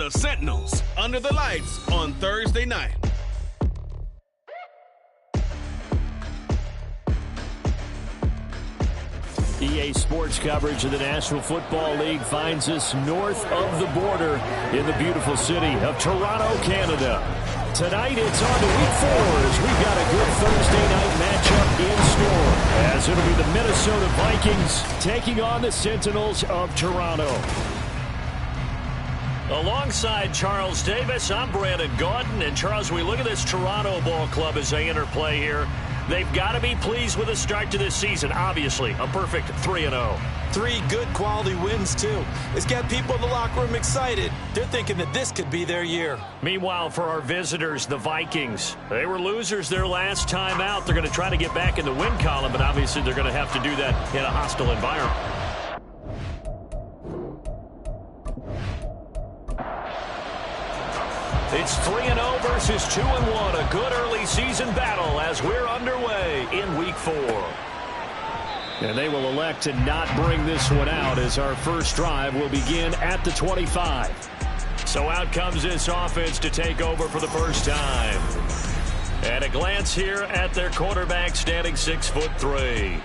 the Sentinels under the lights on Thursday night. EA Sports coverage of the National Football League finds us north of the border in the beautiful city of Toronto, Canada. Tonight it's on to Week 4 as we've got a good Thursday night matchup in store, as it'll be the Minnesota Vikings taking on the Sentinels of Toronto. Alongside Charles Davis, I'm Brandon Gaudin. And Charles, we look at this Toronto ball club as they interplay here. They've got to be pleased with the start to this season. Obviously, a perfect 3-0. 3 good quality wins, too. It's got people in the locker room excited. They're thinking that this could be their year. Meanwhile, for our visitors, the Vikings, they were losers their last time out. They're going to try to get back in the win column, but obviously they're going to have to do that in a hostile environment. It's 3-0 versus 2-1. A good early season battle as we're underway in Week 4. And they will elect to not bring this one out as our first drive will begin at the 25. So out comes this offense to take over for the first time. At a glance here at their quarterback, standing 6'3".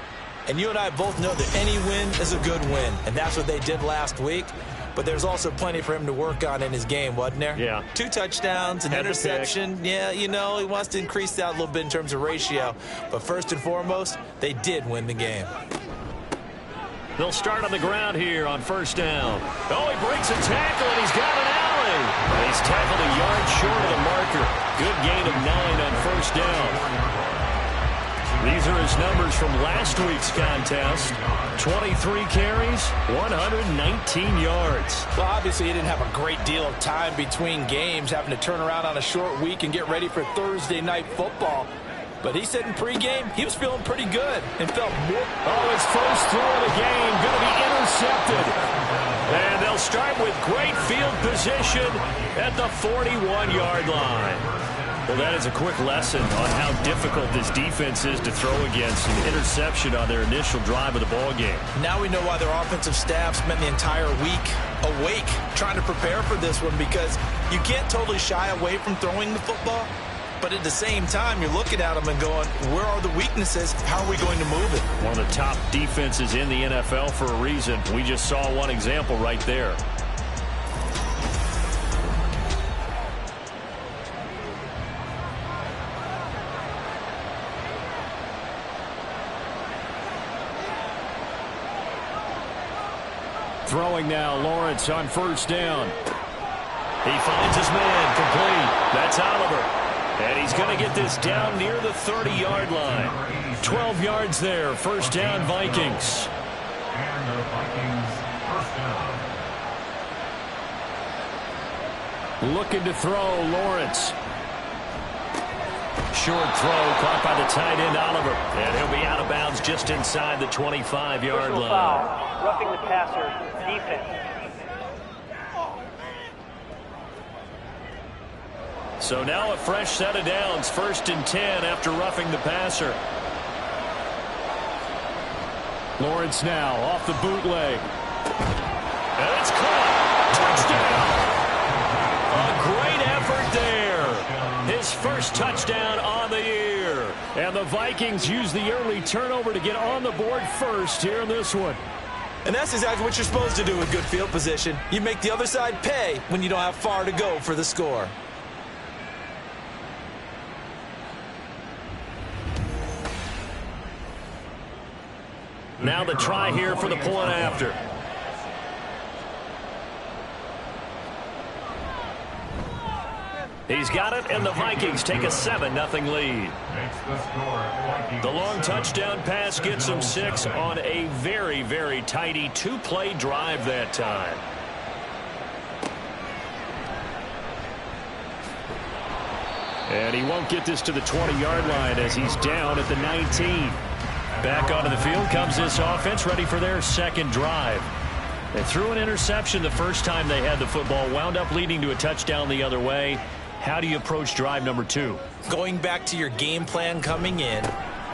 And you and I both know that any win is a good win, and that's what they did last week. But there's also plenty for him to work on in his game, wasn't there? Yeah. 2 touchdowns, an interception. Yeah, you know, he wants to increase that a little bit in terms of ratio. But first and foremost, they did win the game. They'll start on the ground here on first down. Oh, he breaks a tackle, and he's got an alley. He's tackled a yard short of the marker. Good gain of 9 on first down. These are his numbers from last week's contest. 23 carries, 119 yards. Well, obviously he didn't have a great deal of time between games, having to turn around on a short week and get ready for Thursday night football. But he said in pregame he was feeling pretty good and felt more. Oh, his first throw of the game going to be intercepted. And they'll start with great field position at the 41-yard line. Well, that is a quick lesson on how difficult this defense is to throw against. An interception on their initial drive of the ball game. Now we know why their offensive staff spent the entire week awake trying to prepare for this one, because you can't totally shy away from throwing the football. But at the same time, you're looking at them and going, where are the weaknesses? How are we going to move it? One of the top defenses in the NFL for a reason. We just saw one example right there. Throwing now, Lawrence on first down. He finds his man, complete. That's Oliver. And he's going to get this down near the 30-yard line. 12 yards there, first down Vikings. And the Vikings first down. Looking to throw, Lawrence. Short throw caught by the tight end, Oliver. And he'll be out of bounds just inside the 25-yard line. Foul, roughing the passer, defense. So now a fresh set of downs, 1st and 10 after roughing the passer. Lawrence now off the bootleg. And it's caught. Touchdown. A great effort there. His first touchdown on the year. And the Vikings use the early turnover to get on the board first here in this one. And that's exactly what you're supposed to do with good field position. You make the other side pay when you don't have far to go for the score. Now the try here for the point after. He's got it, and the Vikings take a 7-0 lead. The long touchdown pass gets them 6 on a very, very tidy 2-play drive that time. And he won't get this to the 20-yard line as he's down at the 19. Back onto the field comes this offense, ready for their second drive. They threw an interception the first time they had the football, wound up leading to a touchdown the other way. How do you approach drive number 2? Going back to your game plan coming in,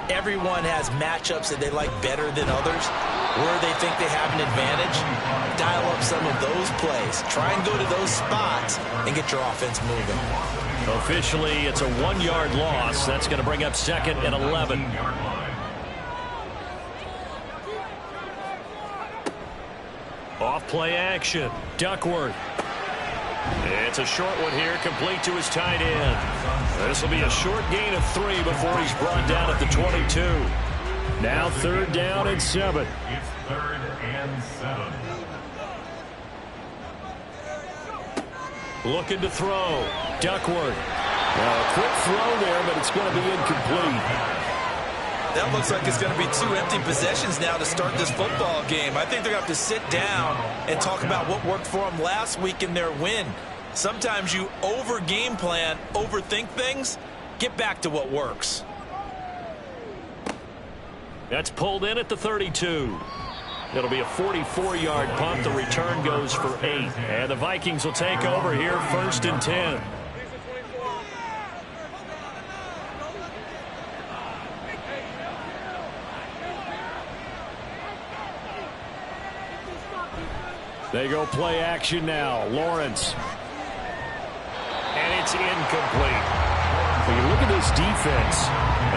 everyone has matchups that they like better than others. where they think they have an advantage, dial up some of those plays. Try and go to those spots and get your offense moving. Officially, it's a 1-yard loss. That's going to bring up 2nd and 11. Off play action. Duckworth. It's a short one here, complete to his tight end. This will be a short gain of 3 before he's brought down at the 22. Now 3rd down and 7. It's 3rd and 7. Looking to throw. Duckworth. A quick throw there, but it's going to be incomplete. That looks like it's going to be 2 empty possessions now to start this football game. I think they're going to have to sit down and talk about what worked for them last week in their win. Sometimes you over-game plan, overthink things. Get back to what works. That's pulled in at the 32. It'll be a 44-yard punt. The return goes for 8. And the Vikings will take over here, 1st and 10. They go play action now. Lawrence. And it's incomplete. When you look at this defense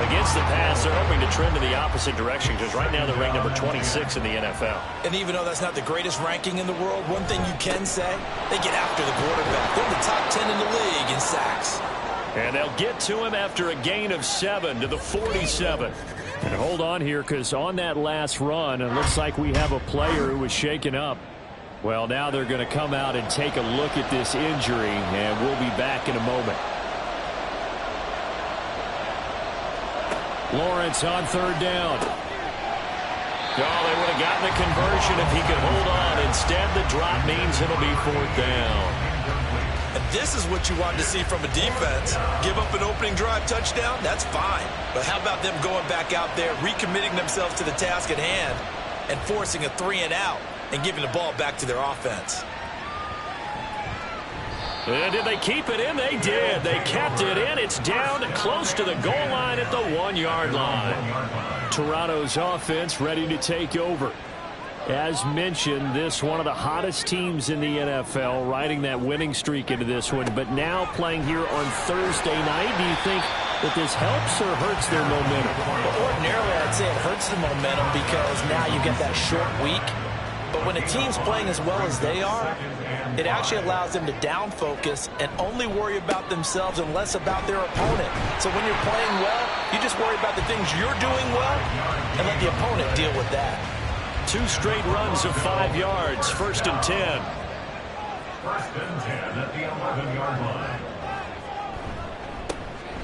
against the pass, they're hoping to trend in the opposite direction because right now they're ranked number 26 in the NFL. And even though that's not the greatest ranking in the world, one thing you can say, they get after the quarterback. They're the top 10 in the league in sacks. And they'll get to him after a gain of 7 to the 47. And hold on here because on that last run, it looks like we have a player who was shaken up. Well, now they're going to come out and take a look at this injury, and we'll be back in a moment. Lawrence on 3rd down. Oh, they would have gotten a conversion if he could hold on. Instead, the drop means it'll be 4th down. And this is what you want to see from a defense. Give up an opening drive touchdown, that's fine. But how about them going back out there, recommitting themselves to the task at hand, and forcing a 3-and-out? And giving the ball back to their offense. And did they keep it in? They did. They kept it in. It's down close to the goal line at the 1-yard line. Toronto's offense ready to take over. As mentioned, this one of the hottest teams in the NFL, riding that winning streak into this one. But now playing here on Thursday night, do you think that this helps or hurts their momentum? Well, ordinarily, I'd say it hurts the momentum because now you get that short week. But when a team's playing as well as they are, it actually allows them to down focus and only worry about themselves and less about their opponent. So when you're playing well, you just worry about the things you're doing well and let the opponent deal with that. 2 straight runs of 5 yards, 1st and 10. 1st and 10 at the 11-yard line.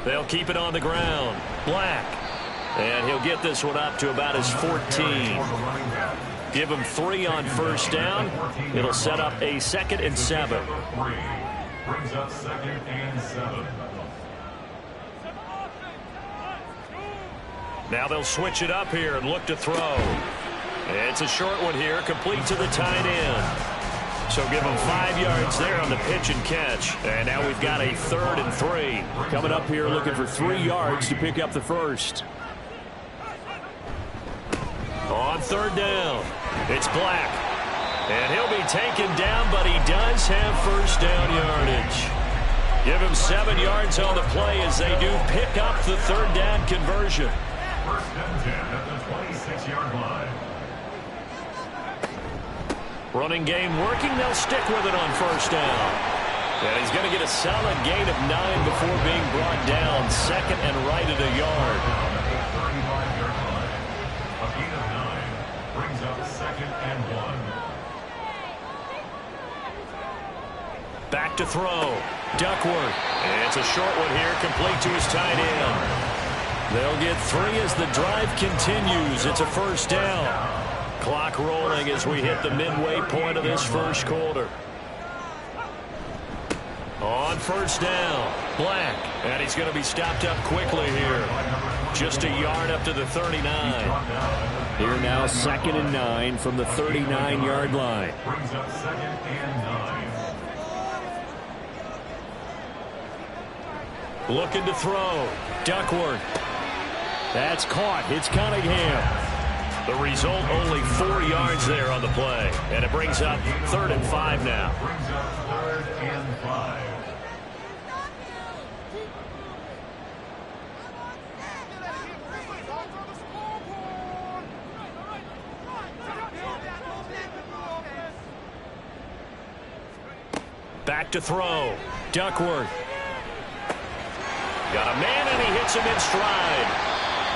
They'll keep it on the ground. Black. And he'll get this one up to about his 14. Give him 3 on 1st down. It'll set up a 2nd and 7. Brings up 2nd and 7. Now they'll switch it up here and look to throw. It's a short one here, complete to the tight end. So give him 5 yards there on the pitch and catch. And now we've got a 3rd and 3. Coming up here looking for 3 yards to pick up the first. On 3rd down, it's Black. And he'll be taken down, but he does have 1st down yardage. Give him 7 yards on the play as they do pick up the 3rd down conversion. 1st and 10 at the 26-yard line. Running game working. They'll stick with it on 1st down. And he's going to get a solid gain of 9 before being brought down. 2nd and right at a yard. A gain of 9 brings up 2nd and 1. Back to throw. Duckworth. It's a short one here, complete to his tight end. They'll get 3 as the drive continues. It's a 1st down. Clock rolling as we hit the midway point of this first quarter. On 1st down, Black. And he's going to be stopped up quickly here. Just a yard up to the 39. Here now 2nd and 9 from the 39-yard line. Brings up 2nd and 9. Looking to throw. Duckworth. That's caught. It's Cunningham. The result, only 4 yards there on the play. And it brings up 3rd and 5 now. Brings up 3rd and 5. Back to throw. Duckworth. Got a man, and he hits him in stride.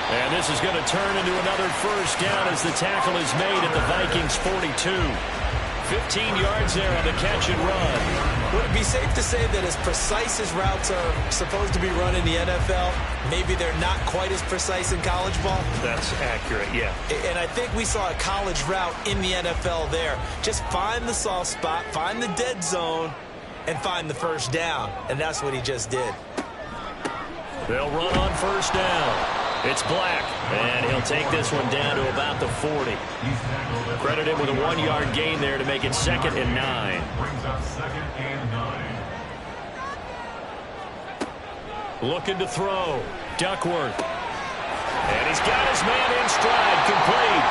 And this is going to turn into another first down as the tackle is made at the Vikings 42. 15 yards there on the catch and run. Would it be safe to say that as precise as routes are supposed to be run in the NFL, maybe they're not quite as precise in college ball? That's accurate, yeah. And I think we saw a college route in the NFL there. Just find the soft spot, find the dead zone, and find the first down. And that's what he just did. They'll run on first down. It's Black, and he'll take this one down to about the 40. Credit him with a 1-yard gain there to make it 2nd and 9. Brings up 2nd and 9. Looking to throw. Duckworth. And he's got his man in stride, complete.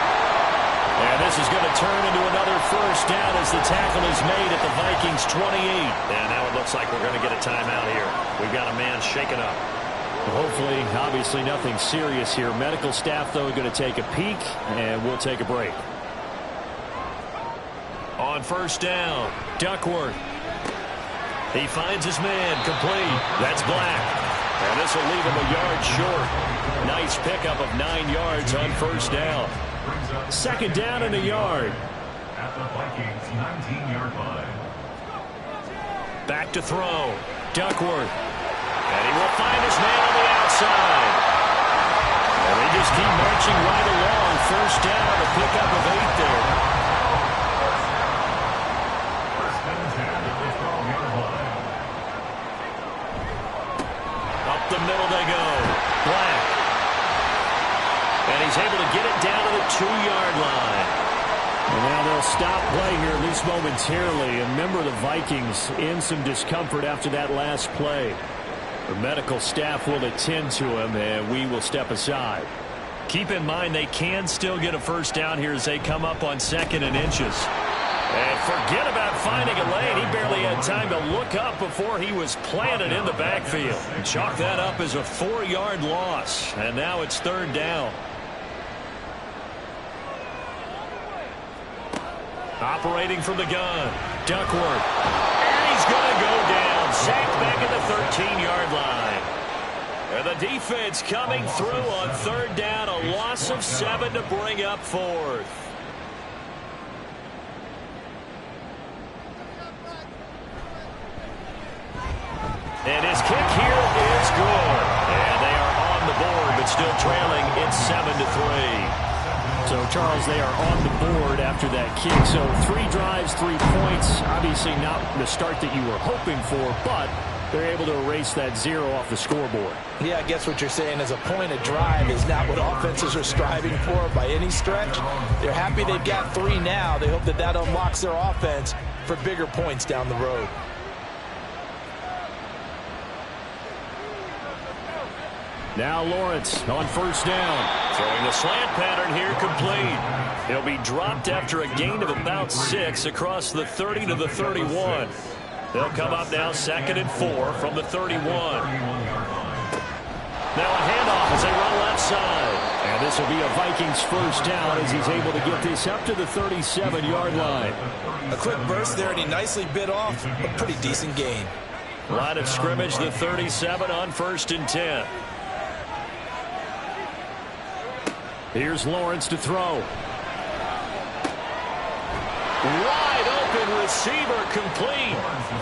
And this is going to turn into another first down as the tackle is made at the Vikings 28. And now it looks like we're going to get a timeout here. We've got a man shaken up. Hopefully, obviously nothing serious here. Medical staff, though, going to take a peek, and we'll take a break. On first down, Duckworth. He finds his man, complete. That's Black. And this will leave him a yard short. Nice pickup of 9 yards on first down. 2nd down and a yard. At the Vikings 19-yard line. Back to throw. Duckworth. And he will find his man on the outside. And they just keep marching right along. First down, a pickup of 8 there. First and 10 at the 12-yard line. Up the middle they go. Black. And he's able to get it down to the 2-yard line. And now they'll stop play here, at least momentarily. And remember, the Vikings in some discomfort after that last play. The medical staff will attend to him, and we will step aside. Keep in mind they can still get a first down here as they come up on 2nd and inches. And forget about finding a lane. He barely had time to look up before he was planted in the backfield. Chalk that up as a 4-yard loss. And now it's 3rd down. Operating from the gun, Duckworth. And he's going to go down. Sacked back at the 13-yard line. And the defense coming through on 3rd down. A loss of 7 to bring up 4th. And his kick here is good. And they are on the board, but still trailing. It's 7-3. So, Charles, they are on the board after that kick. So 3 drives, 3 points. Obviously not the start that you were hoping for, but they're able to erase that 0 off the scoreboard. Yeah, I guess what you're saying is a point of drive is not what offenses are striving for by any stretch. They're happy they've got 3 now. They hope that that unlocks their offense for bigger points down the road. Now Lawrence on first down. Throwing the slant pattern here, complete. He'll be dropped after a gain of about 6 across the 30 to the 31. They'll come up now 2nd and 4 from the 31. Now a handoff as they run left side. And this will be a Vikings first down as he's able to get this up to the 37-yard line. A quick burst there, and he nicely bit off a pretty decent gain. Line of scrimmage, the 37 on 1st and 10. Here's Lawrence to throw. Wide open receiver, complete.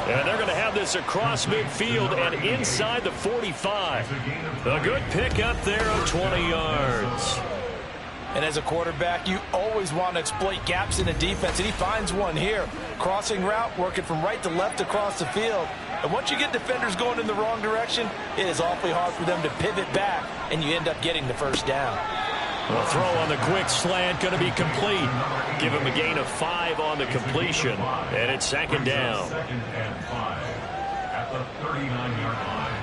And they're going to have this across midfield and inside the 45. A good pickup there of 20 yards. And as a quarterback, you always want to exploit gaps in the defense, and he finds one here. Crossing route, working from right to left across the field. And once you get defenders going in the wrong direction, it is awfully hard for them to pivot back, and you end up getting the first down. A throw on the quick slant going to be complete. Give him a gain of 5 on the completion. And it's 2nd down. 2nd and 5 at the 39-yard line.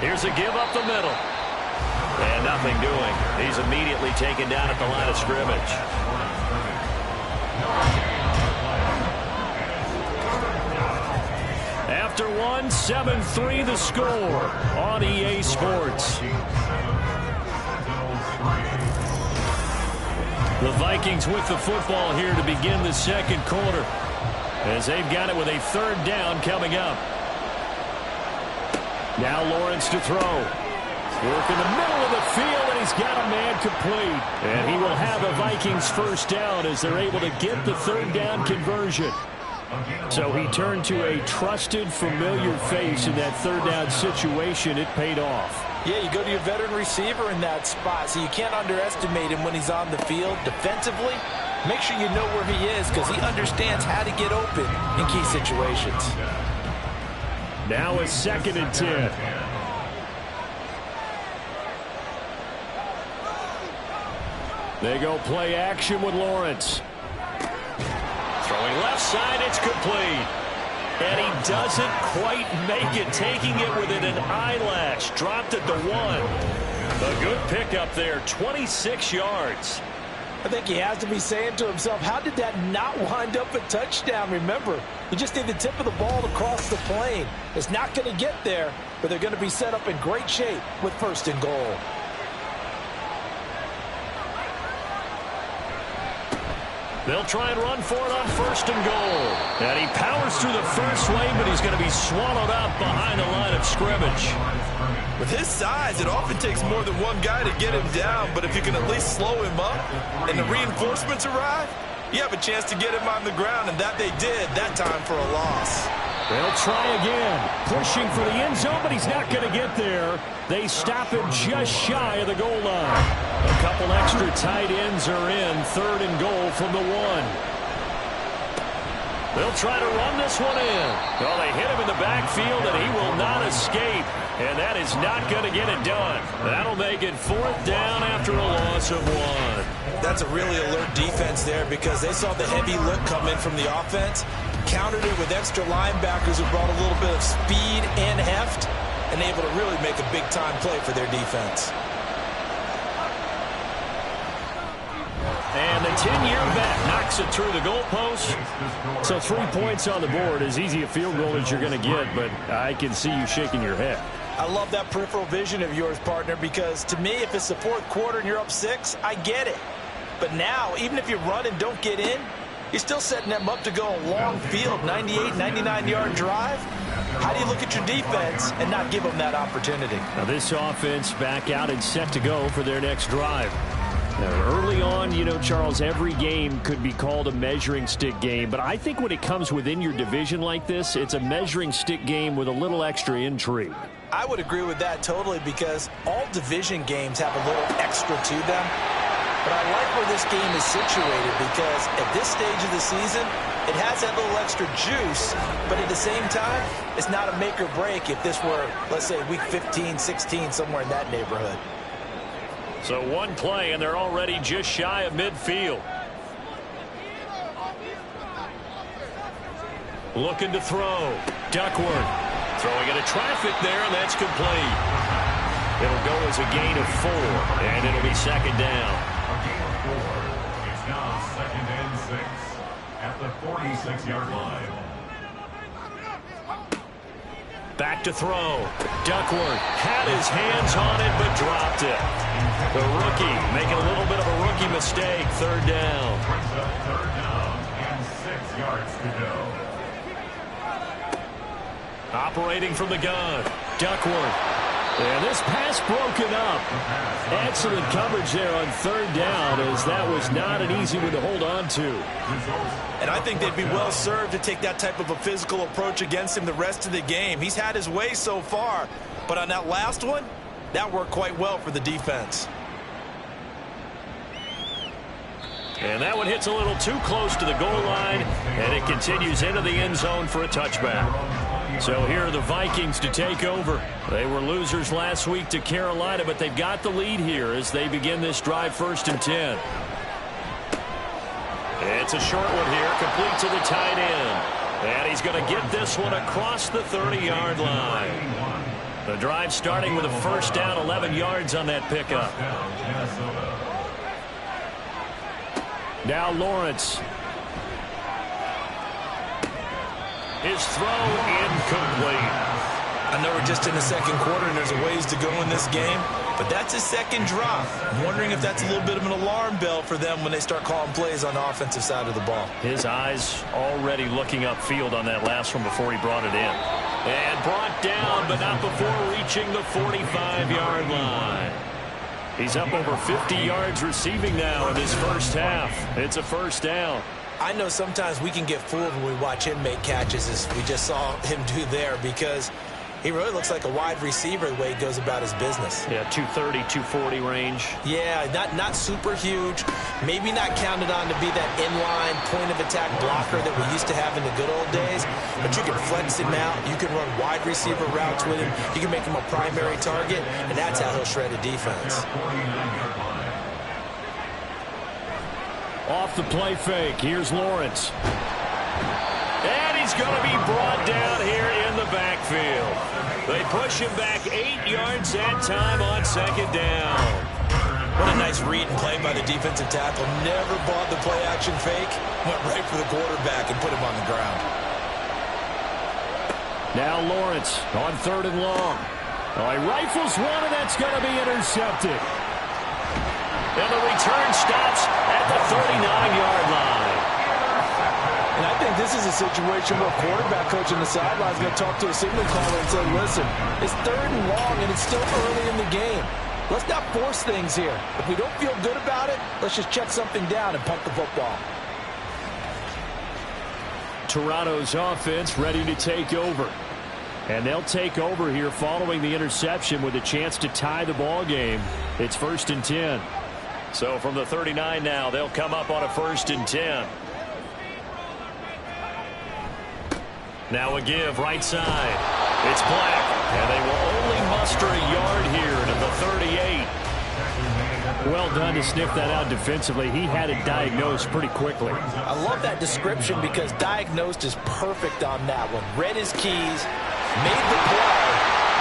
Here's a give up the middle. And nothing doing. He's immediately taken down at the line of scrimmage. After one, 7-3 the score on EA Sports. The Vikings with the football here to begin the second quarter, as they've got it with a third down coming up. Now Lawrence to throw. Work in the middle of the field, and he's got a man complete. And he will have a Vikings first down as they're able to get the third down conversion. So he turned to a trusted, familiar face in that third down situation. It paid off. Yeah, you go to your veteran receiver in that spot, so you can't underestimate him when he's on the field defensively. Make sure you know where he is because he understands how to get open in key situations. Now a 2nd and 10. They go play action with Lawrence. Throwing left side, it's complete. And he doesn't quite make it, taking it within an eyelash. Dropped at the 1. A good pickup there, 26 yards. I think he has to be saying to himself, how did that not wind up a touchdown? Remember, you just need the tip of the ball to cross the plane. It's not going to get there, but they're going to be set up in great shape with 1st and goal. They'll try and run for it on 1st and goal. And he powers through the first lane, but he's going to be swallowed up behind the line of scrimmage. With his size, it often takes more than one guy to get him down, but if you can at least slow him up and the reinforcements arrive, you have a chance to get him on the ground, and that they did that time for a loss. They'll try again, pushing for the end zone, but he's not going to get there. They stop him just shy of the goal line. A couple extra tight ends are in, 3rd and goal from the 1. They'll try to run this one in. Well, they hit him in the backfield, and he will not escape. And that is not going to get it done. That'll make it 4th down after a loss of 1. That's a really alert defense there because they saw the heavy look come in from the offense, countered it with extra linebackers who brought a little bit of speed and heft, and able to really make a big-time play for their defense. And the 10-year vet knocks it through the goalpost. So 3 points on the board, as easy a field goal as you're going to get, but I can see you shaking your head. I love that peripheral vision of yours, partner, because to me, if it's the 4th quarter and you're up 6, I get it. But now, even if you run and don't get in, you're still setting them up to go a long field, 98, 99-yard drive. How do you look at your defense and not give them that opportunity? Now this offense back out and set to go for their next drive. Now, early on, you know, Charles, every game could be called a measuring stick game, but I think when it comes within your division like this, it's a measuring stick game with a little extra intrigue. I would agree with that totally because all division games have a little extra to them. But I like where this game is situated because at this stage of the season, it has that little extra juice, but at the same time, it's not a make or break if this were, let's say, week 15, 16, somewhere in that neighborhood. So one play, and they're already just shy of midfield. Looking to throw. Duckworth throwing into traffic there, and that's complete. It'll go as a gain of 4, and it'll be 2nd down. A gain of 4. It's now 2nd and 6 at the 46-yard line. Back to throw. Duckworth had his hands on it, but dropped it. The rookie making a little bit of a rookie mistake. 3rd down. Brings up 3rd down and 6 yards to go. Operating from the gun. Duckworth. And this pass broken up. Excellent coverage there on 3rd down, as that was not an easy one to hold on to. And I think they'd be well served to take that type of a physical approach against him the rest of the game. He's had his way so far, but on that last one, that worked quite well for the defense. And that one hits a little too close to the goal line, and it continues into the end zone for a touchback. So here are the Vikings to take over. They were losers last week to Carolina, but they've got the lead here as they begin this drive 1st and 10. It's a short one here, complete to the tight end. And he's going to get this one across the 30-yard line. The drive starting with a first down, 11 yards on that pickup. Now Lawrence. His throw incomplete. I know we're just in the second quarter and there's a ways to go in this game, but that's his second drop. I'm wondering if that's a little bit of an alarm bell for them when they start calling plays on the offensive side of the ball. His eyes already looking upfield on that last one before he brought it in. And brought down, but not before reaching the 45-yard line. He's up over 50 yards receiving now in his first half. It's a first down. I know sometimes we can get fooled when we watch him make catches, as we just saw him do there, because he really looks like a wide receiver the way he goes about his business. Yeah, 230, 240 range. Yeah, not super huge. Maybe not counted on to be that inline point-of-attack blocker that we used to have in the good old days. But you can flex him out. You can run wide receiver routes with him. You can make him a primary target, and that's how he'll shred a defense. Off the play fake, here's Lawrence. And he's going to be brought down here in the backfield. They push him back 8 yards that time on second down. What a nice read and play by the defensive tackle. Never bought the play-action fake. Went right for the quarterback and put him on the ground. Now Lawrence on 3rd and long. Oh, he rifles one, and that's going to be intercepted. And the return stops at the 39-yard line. And I think this is a situation where quarterback coach on the sideline is going to talk to a signal caller and say, listen, it's 3rd and long and it's still early in the game. Let's not force things here. If we don't feel good about it, let's just check something down and punt the football. Toronto's offense ready to take over. And they'll take over here following the interception with a chance to tie the ball game. It's 1st and 10. So from the 39 now, they'll come up on a 1st and 10. Now a give right side. It's Black, and they will only muster a yard here to the 38. Well done to sniff that out defensively. He had it diagnosed pretty quickly. I love that description because diagnosed is perfect on that one. Read his keys, made the play,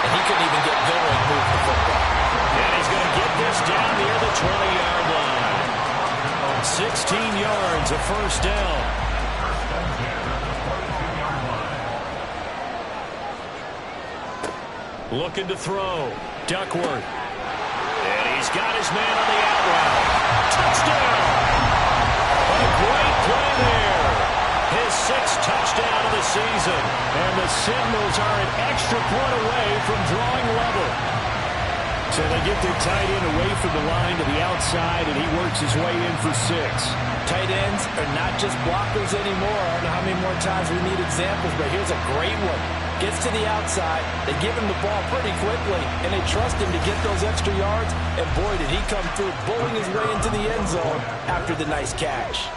and he couldn't even get going and move the football. And he's going to get this down near the 20-yard line. 16 yards, a first down. Looking to throw. Duckworth. And he's got his man on the out route. Touchdown! A great play there. His 6th touchdown of the season. And the Sentinels are an extra point away from drawing level. So they get their tight end away from the line to the outside, and he works his way in for 6. Tight ends are not just blockers anymore. I don't know how many more times we need examples, but here's a great one. Gets to the outside, they give him the ball pretty quickly, and they trust him to get those extra yards, and boy, did he come through, bowling his way into the end zone after the nice catch.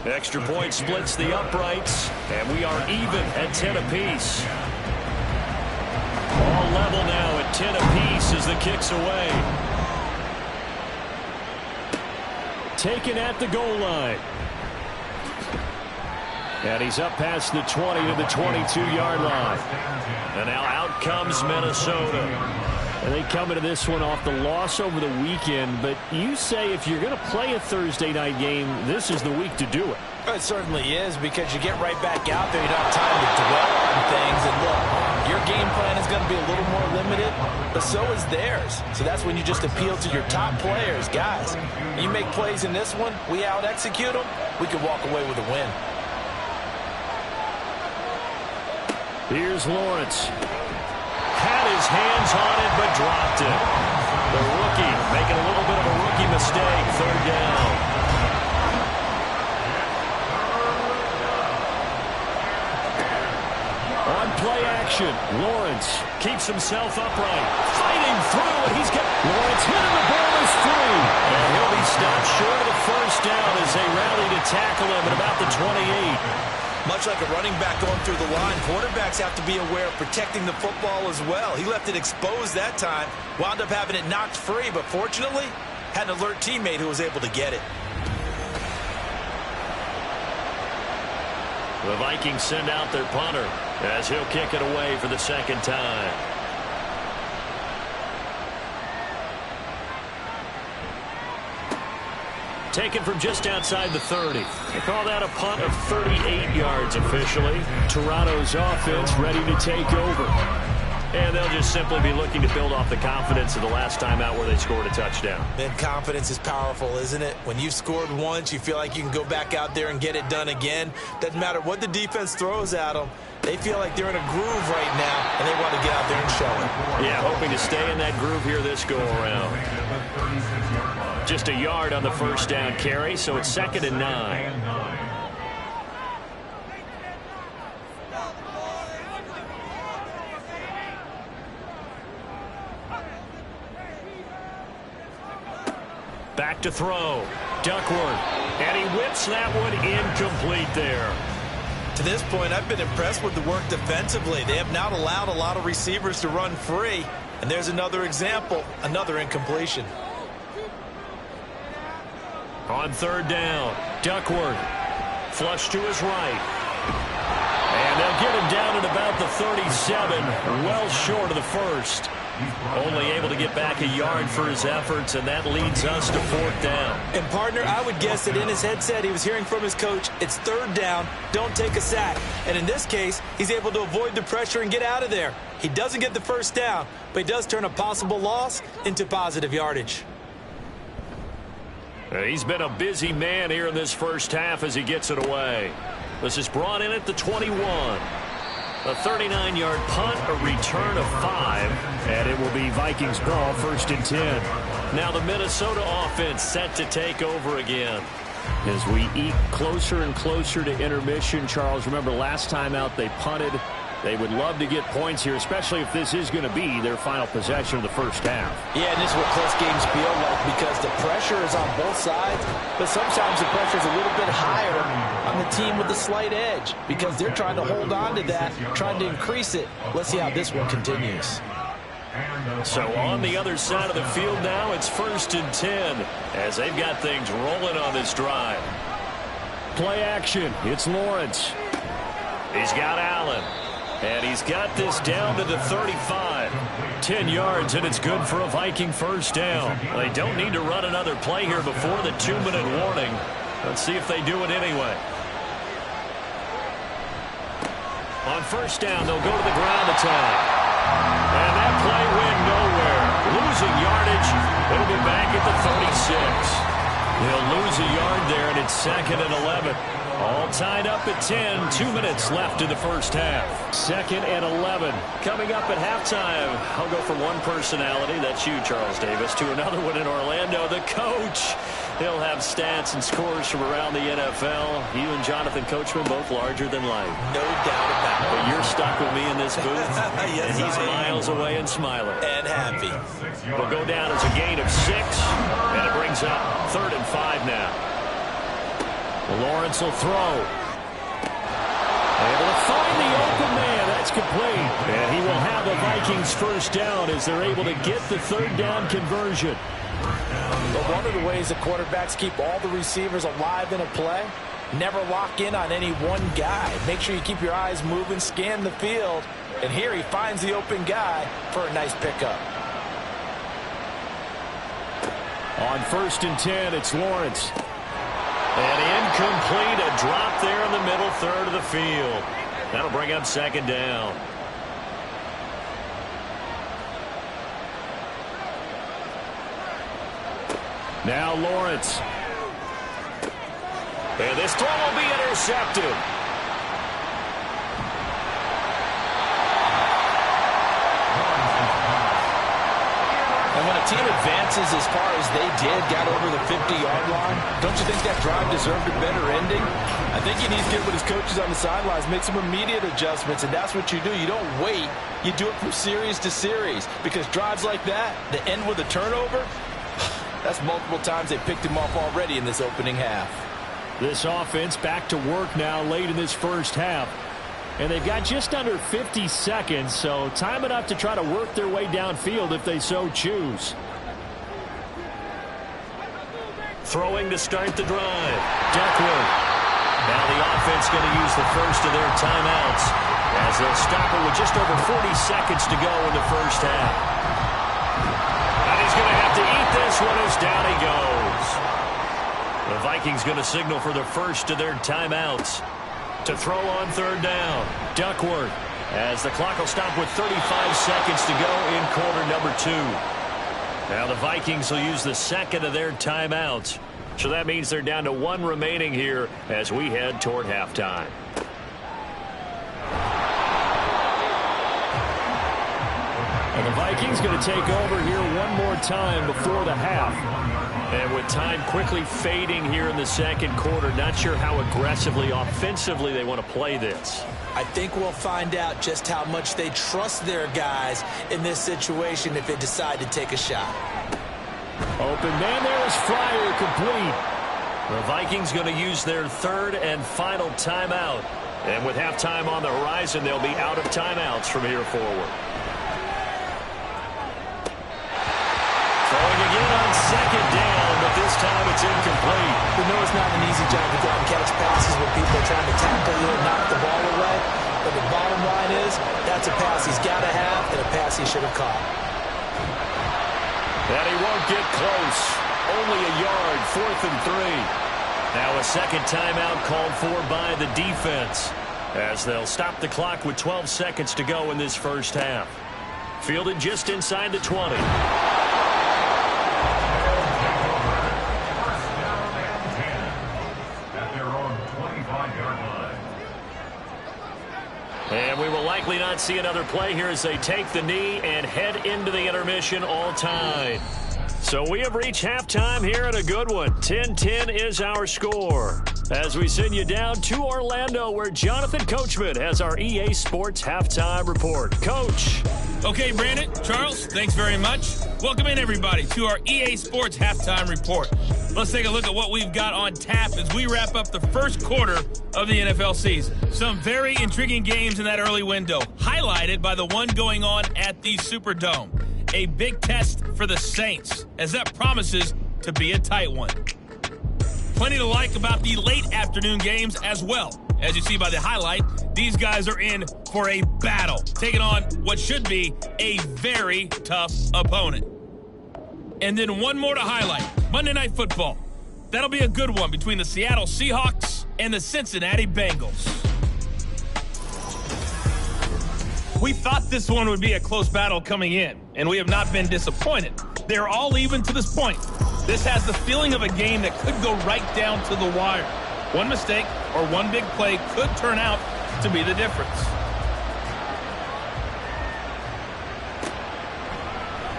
Extra point splits the uprights, and we are even at 10 apiece. All level now at 10 apiece as the kick's away. Taken at the goal line. And he's up past the 20 to the 22-yard line. And now out comes Minnesota. And they come into this one off the loss over the weekend. But you say if you're going to play a Thursday night game, this is the week to do it. It certainly is, because you get right back out there. You don't have time to dwell on things. And look, your game plan is going to be a little more limited, but so is theirs. So that's when you just appeal to your top players. Guys, you make plays in this one, we out-execute them, we can walk away with a win. Here's Lawrence. Had his hands on it, but dropped it. The rookie making a little bit of a rookie mistake. 3rd down. On play action, Lawrence keeps himself upright. Fighting through, and he's got Lawrence hitting the ball is free. And he'll be stopped short of the 1st down as they rally to tackle him at about the 28. Much like a running back going through the line, quarterbacks have to be aware of protecting the football as well. He left it exposed that time, wound up having it knocked free, but fortunately, had an alert teammate who was able to get it. The Vikings send out their punter as he'll kick it away for the second time. Taken from just outside the 30. They call that a punt of 38 yards officially. Toronto's offense ready to take over. And they'll just simply be looking to build off the confidence of the last time out where they scored a touchdown. Man, confidence is powerful, isn't it? When you've scored once, you feel like you can go back out there and get it done again. Doesn't matter what the defense throws at them. They feel like they're in a groove right now, and they want to get out there and show it. Yeah, hoping to stay in that groove here this go-around. Just a yard on the first down carry, so it's 2nd and 9. Back to throw. Duckworth. And he whips that one incomplete there. To this point, I've been impressed with the work defensively. They have not allowed a lot of receivers to run free. And there's another example, another incompletion. On 3rd down, Duckworth. Flush to his right. And they'll get him down at about the 37, well short of the first. Only able to get back a yard for his efforts, and that leads us to 4th down. And, partner, I would guess that in his headset he was hearing from his coach, it's 3rd down, don't take a sack. And in this case, he's able to avoid the pressure and get out of there. He doesn't get the first down, but he does turn a possible loss into positive yardage. He's been a busy man here in this first half as he gets it away. This is brought in at the 21. A 39-yard punt, a return of 5. And it will be Vikings ball, 1st and 10. Now the Minnesota offense set to take over again. As we eke closer and closer to intermission, Charles, remember last time out they punted. They would love to get points here, especially if this is going to be their final possession of the first half. Yeah, and this is what close games feel like because the pressure is on both sides, but sometimes the pressure is a little bit higher on the team with the slight edge because they're trying to hold on to that, trying to increase it. Let's see how this one continues. So on the other side of the field now, it's 1st and 10 as they've got things rolling on this drive. Play action. It's Lawrence. He's got Allen. And he's got this down to the 35. 10 yards, and it's good for a Viking first down. They don't need to run another play here before the 2-minute warning. Let's see if they do it anyway. On first down, they'll go to the ground attack. And that play went nowhere. Losing yardage. It'll be back at the 36. They'll lose a yard there, and it's 2nd and 11. All tied up at 10. 2 minutes left in the first half. 2nd and 11. Coming up at halftime, I'll go from one personality, that's you, Charles Davis, to another one in Orlando, the coach. He'll have stats and scores from around the NFL. You and Jonathan Coachman both larger than life. No doubt about it. But you're stuck with me in this booth, yes, and he's miles away and smiling. And happy. Will go down as a gain of 6, and it brings up 3rd and 5 now. Lawrence will throw. Able to find the open man. That's complete. And he will have the Vikings first down as they're able to get the 3rd down conversion. But one of the ways the quarterbacks keep all the receivers alive in a play, never lock in on any one guy. Make sure you keep your eyes moving, scan the field. And here he finds the open guy for a nice pickup. On 1st and 10, it's Lawrence. And incomplete, a drop there in the middle third of the field. That'll bring up 2nd down. Now Lawrence. And this throw will be intercepted. And when a team advances as far as they did, got over the 50-yard line, don't you think that drive deserved a better ending? I think he needs to get with his coaches on the sidelines, make some immediate adjustments, and that's what you do. You don't wait. You do it from series to series because drives like that, that end with a turnover, that's multiple times they picked him off already in this opening half. This offense back to work now late in this first half. And they've got just under 50 seconds, so time enough to try to work their way downfield if they so choose. Throwing to start the drive. Duckworth. Now the offense Patriots going to use the first of their timeouts as they'll stop it with just over 40 seconds to go in the first half. And he's going to have to eat this one as down he goes. The Vikings going to signal for the first of their timeouts to throw on third down. Duckworth, as the clock will stop with 35 seconds to go in quarter number 2. Now the Vikings will use the second of their timeouts. So that means they're down to 1 remaining here as we head toward halftime. And the Vikings going to take over here one more time before the half. And with time quickly fading here in the second quarter, not sure how aggressively, offensively they want to play this. I think we'll find out just how much they trust their guys in this situation if they decide to take a shot. Open man there is Fryer, complete. The Vikings going to use their third and final timeout. And with halftime on the horizon, they'll be out of timeouts from here forward. Throwing again on second down, but this time it's incomplete. We know it's not an easy job to go out and catch passes when people are trying to tackle you and knock the ball away. But the bottom line is, that's a pass he's got to have and a pass he should have caught. And he won't get close. Only a yard, 4th and 3. Now a second timeout called for by the defense as they'll stop the clock with 12 seconds to go in this first half. Fielded just inside the 20. And we will likely not see another play here as they take the knee and head into the intermission all time. So we have reached halftime here at a good one. 10-10 is our score. As we send you down to Orlando, where Jonathan Coachman has our EA Sports Halftime Report. Coach. Okay, Brandon, Charles, thanks very much. Welcome in, everybody, to our EA Sports Halftime Report. Let's take a look at what we've got on tap as we wrap up the first quarter of the NFL season. Some very intriguing games in that early window, highlighted by the one going on at the Superdome. A big test for the Saints, as that promises to be a tight one. Plenty to like about the late afternoon games as well. As you see by the highlight, these guys are in for a battle, taking on what should be a very tough opponent. And then one more to highlight, Monday Night Football. That'll be a good one between the Seattle Seahawks and the Cincinnati Bengals. We thought this one would be a close battle coming in, and we have not been disappointed. They're all even to this point. This has the feeling of a game that could go right down to the wire. One mistake or one big play could turn out to be the difference.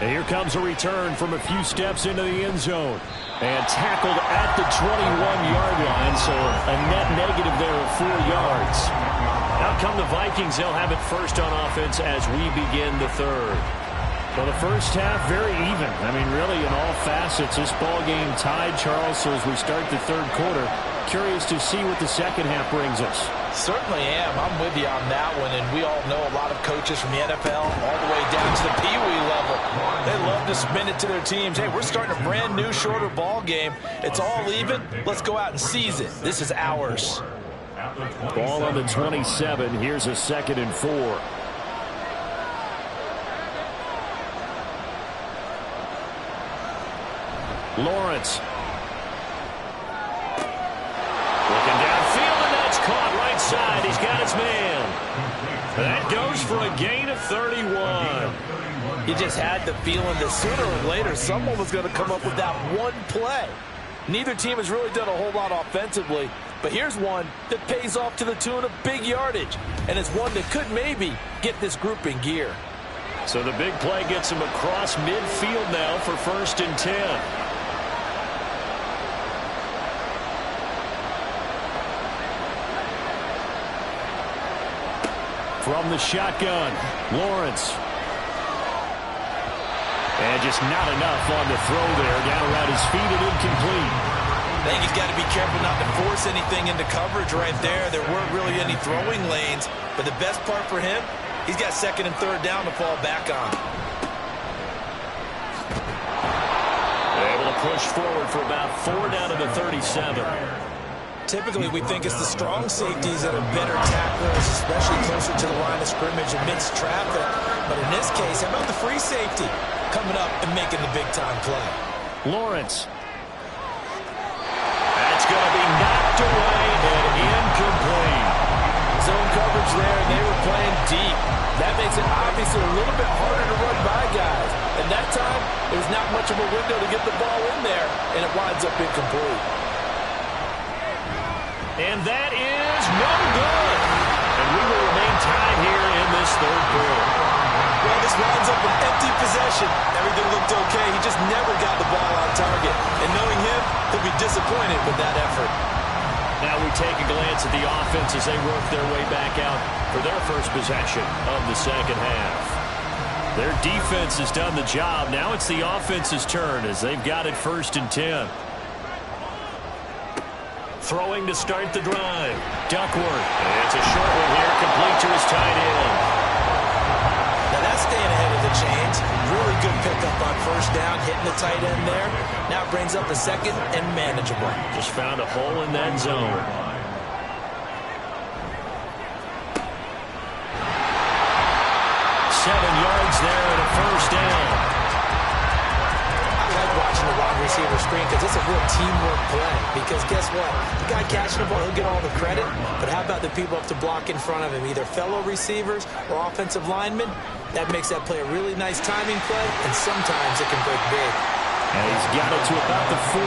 And here comes a return from a few steps into the end zone. And tackled at the 21-yard line, so a net negative there of 4 yards. Out come the Vikings. They'll have it first on offense as we begin the third. Well, the first half, very even. I mean, really, in all facets, this ball game tied, Charles. So as we start the third quarter, curious to see what the second half brings us. Certainly am. I'm with you on that one, and we all know a lot of coaches from the NFL all the way down to the Pee-wee level. They love to spin it to their teams. Hey, we're starting a brand new, shorter ball game. It's all even. Let's go out and seize it. This is ours. Ball on the 27. Here's a 2nd and 4. Lawrence. Looking downfield, and that's caught right side. He's got his man. That goes for a gain of 31. You just had the feeling that sooner or later someone was going to come up with that one play. Neither team has really done a whole lot offensively, but here's one that pays off to the tune of big yardage, and it's one that could maybe get this group in gear. So the big play gets him across midfield now for 1st and 10. From the shotgun, Lawrence. And just not enough on the throw there. Down around his feet and incomplete. I think he's got to be careful not to force anything into coverage right there. There weren't really any throwing lanes. But the best part for him, he's got 2nd and 3rd down to fall back on. Able to push forward for about 4 down to the 37. Typically, we think it's the strong safeties that are better tacklers, especially closer to the line of scrimmage amidst traffic. But in this case, how about the free safety coming up and making the big-time play? Lawrence. That's going to be knocked away and incomplete. Zone coverage there, and they were playing deep. That makes it obviously a little bit harder to run by guys. And that time, there's not much of a window to get the ball in there, and it winds up incomplete. And that is no good. And we will remain tied here in this third quarter. Well, this winds up an empty possession. Everything looked okay. He just never got the ball on target. And knowing him, he'll be disappointed with that effort. Now we take a glance at the offense as they work their way back out for their first possession of the second half. Their defense has done the job. Now it's the offense's turn as they've got it 1st and 10. Throwing to start the drive. Duckworth. And it's a short one here, complete to his tight end. Now that's staying ahead of the chains. Really good pickup on 1st down, hitting the tight end there. Now it brings up a 2nd and manageable. Just found a hole in that zone. Seven yards there and a 1st down. I like watching the wide receiver screen because it's a real teamwork play. Because guess what? The guy catching the ball, he'll get all the credit. But how about the people up to block in front of him, either fellow receivers or offensive linemen? That makes that play a really nice timing play, and sometimes it can break big. And he's got it to about the 40.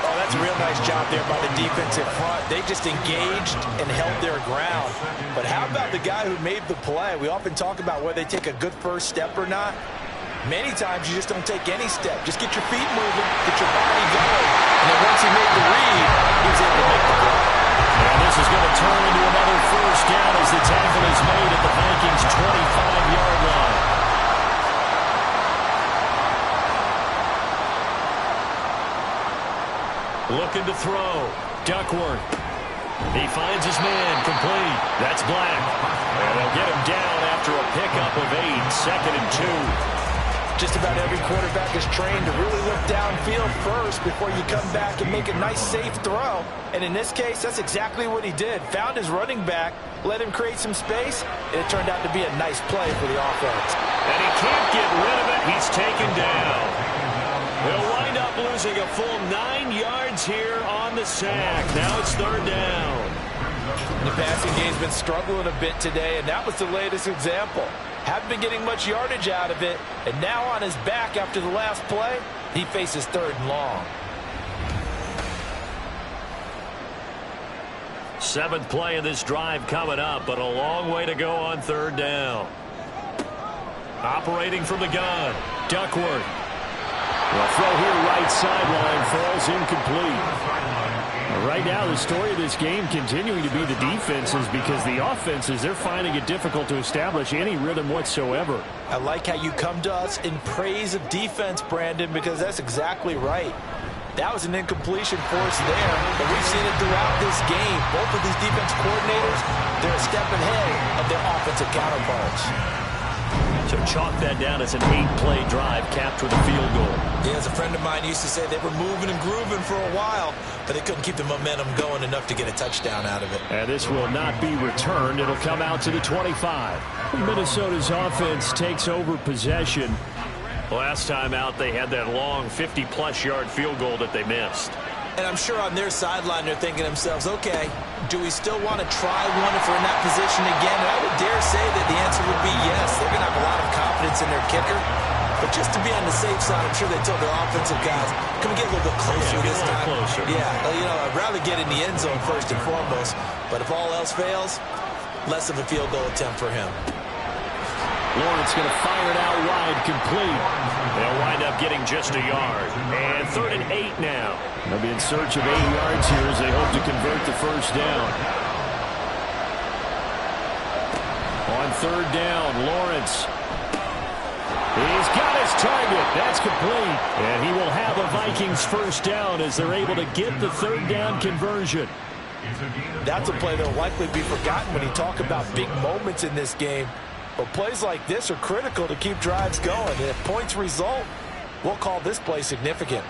Oh, that's a real nice job there by the defensive front. They just engaged and held their ground. But how about the guy who made the play? We often talk about whether they take a good first step or not. Many times you just don't take any step. Just get your feet moving, get your body going. And then once he made the read, he was able to make the play. And this is going to turn into another 1st down as the tackle is made at the Vikings' 25-yard line. Looking to throw. Duckworth. He finds his man, complete. That's Black. And they'll get him down after a pickup of 8, 2nd and 2. Just about every quarterback is trained to really look downfield first before you come back and make a nice, safe throw. And in this case, that's exactly what he did. Found his running back, let him create some space, and it turned out to be a nice play for the offense. And he can't get rid of it. He's taken down. He'll wind up losing a full 9 yards here on the sack. Now it's 3rd down. The passing game's been struggling a bit today, and that was the latest example. Haven't been getting much yardage out of it, and now on his back after the last play, he faces 3rd and long. 7th play of this drive coming up, but a long way to go on 3rd down. Operating from the gun, Duckworth. Well, throw here right sideline falls incomplete. Right now, the story of this game continuing to be the defenses because the offenses, they're finding it difficult to establish any rhythm whatsoever. I like how you come to us in praise of defense, Brandon, because that's exactly right. That was an incompletion for us there, but we've seen it throughout this game. Both of these defense coordinators, they're a step ahead of their offensive counterparts. So chalk that down as an 8-play drive capped with a field goal. Yeah, as a friend of mine used to say, they were moving and grooving for a while, but they couldn't keep the momentum going enough to get a touchdown out of it. And this will not be returned. It'll come out to the 25. Minnesota's offense takes over possession. Last time out, they had that long 50-plus yard field goal that they missed. And I'm sure on their sideline, they're thinking to themselves, okay, do we still want to try one if we're in that position again? And I would dare say that the answer would be yes. They're going to have a lot of confidence in their kicker. But just to be on the safe side, I'm sure they told their offensive guys, can we get a little bit closer this time? Closer. Yeah, you know, I'd rather get in the end zone first and foremost. But if all else fails, less of a field goal attempt for him. Lawrence going to fire it out wide, complete. They'll wind up getting just a yard. And 3rd and 8 now. They'll be in search of 8 yards here as they hope to convert the 1st down. On 3rd down, Lawrence. He's got his target. That's complete. And he will have a Vikings 1st down as they're able to get the 3rd down conversion. That's a play that will likely be forgotten when you talk about big moments in this game. But plays like this are critical to keep drives going. And if points result, we'll call this play significant.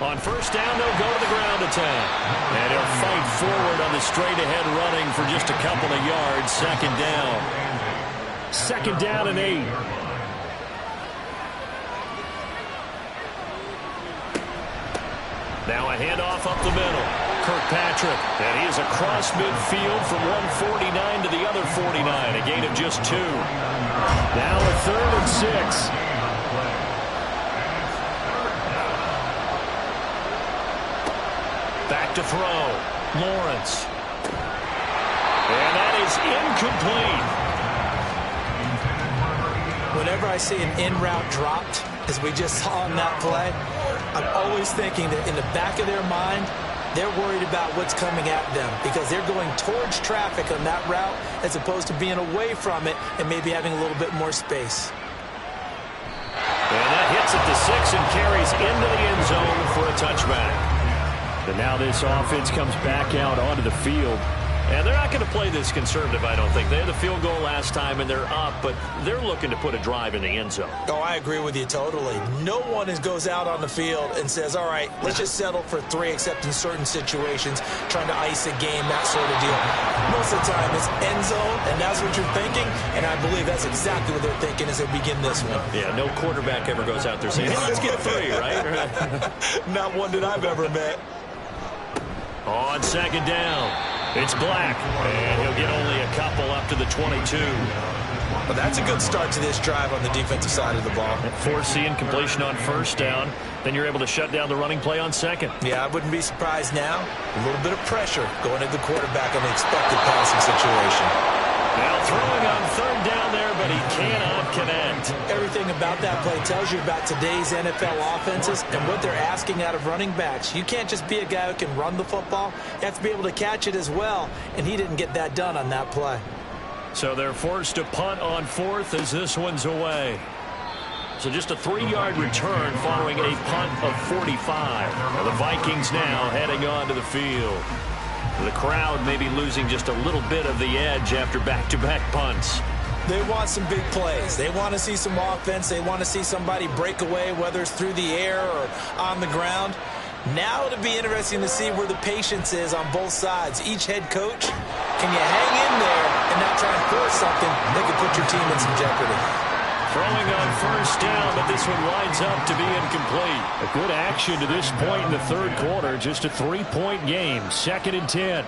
On first down, they'll go to the ground attack. And he'll fight forward on the straight-ahead running for just a couple of yards. Second down. Second down and 8. Now a handoff up the middle. Kirkpatrick, and he is across midfield from 149 to the other 49, a gain of just 2. Now a 3rd and 6. Back to throw. Lawrence. And that is incomplete. Whenever I see an in-route dropped, as we just saw on that play, I'm always thinking that in the back of their mind, they're worried about what's coming at them because they're going towards traffic on that route as opposed to being away from it and maybe having a little bit more space. And that hits at the 6 and carries into the end zone for a touchback. And now this offense comes back out onto the field. And they're not going to play this conservative, I don't think. They had the field goal last time, and they're up, but they're looking to put a drive in the end zone. Oh, I agree with you totally. No one goes out on the field and says, all right, let's just settle for 3, except in certain situations, trying to ice a game, that sort of deal. Most of the time, it's end zone, and that's what you're thinking, and I believe that's exactly what they're thinking as they begin this one. Yeah, no quarterback ever goes out there saying, hey, let's get 3, right? Not one that I've ever met. On second down. It's Black, and he'll get only a couple up to the 22. Well, that's a good start to this drive on the defensive side of the ball. Forcing completion on first down, then you're able to shut down the running play on second. Yeah, I wouldn't be surprised now. A little bit of pressure going at the quarterback on the expected passing situation. Now throwing on third down there, but he cannot connect. Everything about that play tells you about today's NFL offenses and what they're asking out of running backs. You can't just be a guy who can run the football. You have to be able to catch it as well, and he didn't get that done on that play. So they're forced to punt on 4th as this one's away. So just a 3-yard return following a punt of 45. Now the Vikings now heading onto the field. The crowd may be losing just a little bit of the edge after back-to-back punts. They want some big plays. They want to see some offense. They want to see somebody break away, whether it's through the air or on the ground. Now it'll be interesting to see where the patience is on both sides. Each head coach, can you hang in there and not try and force something that could put your team in some jeopardy? Throwing on first down, but this one winds up to be incomplete. A good action to this point in the third quarter. Just a 3-point game. 2nd and 10.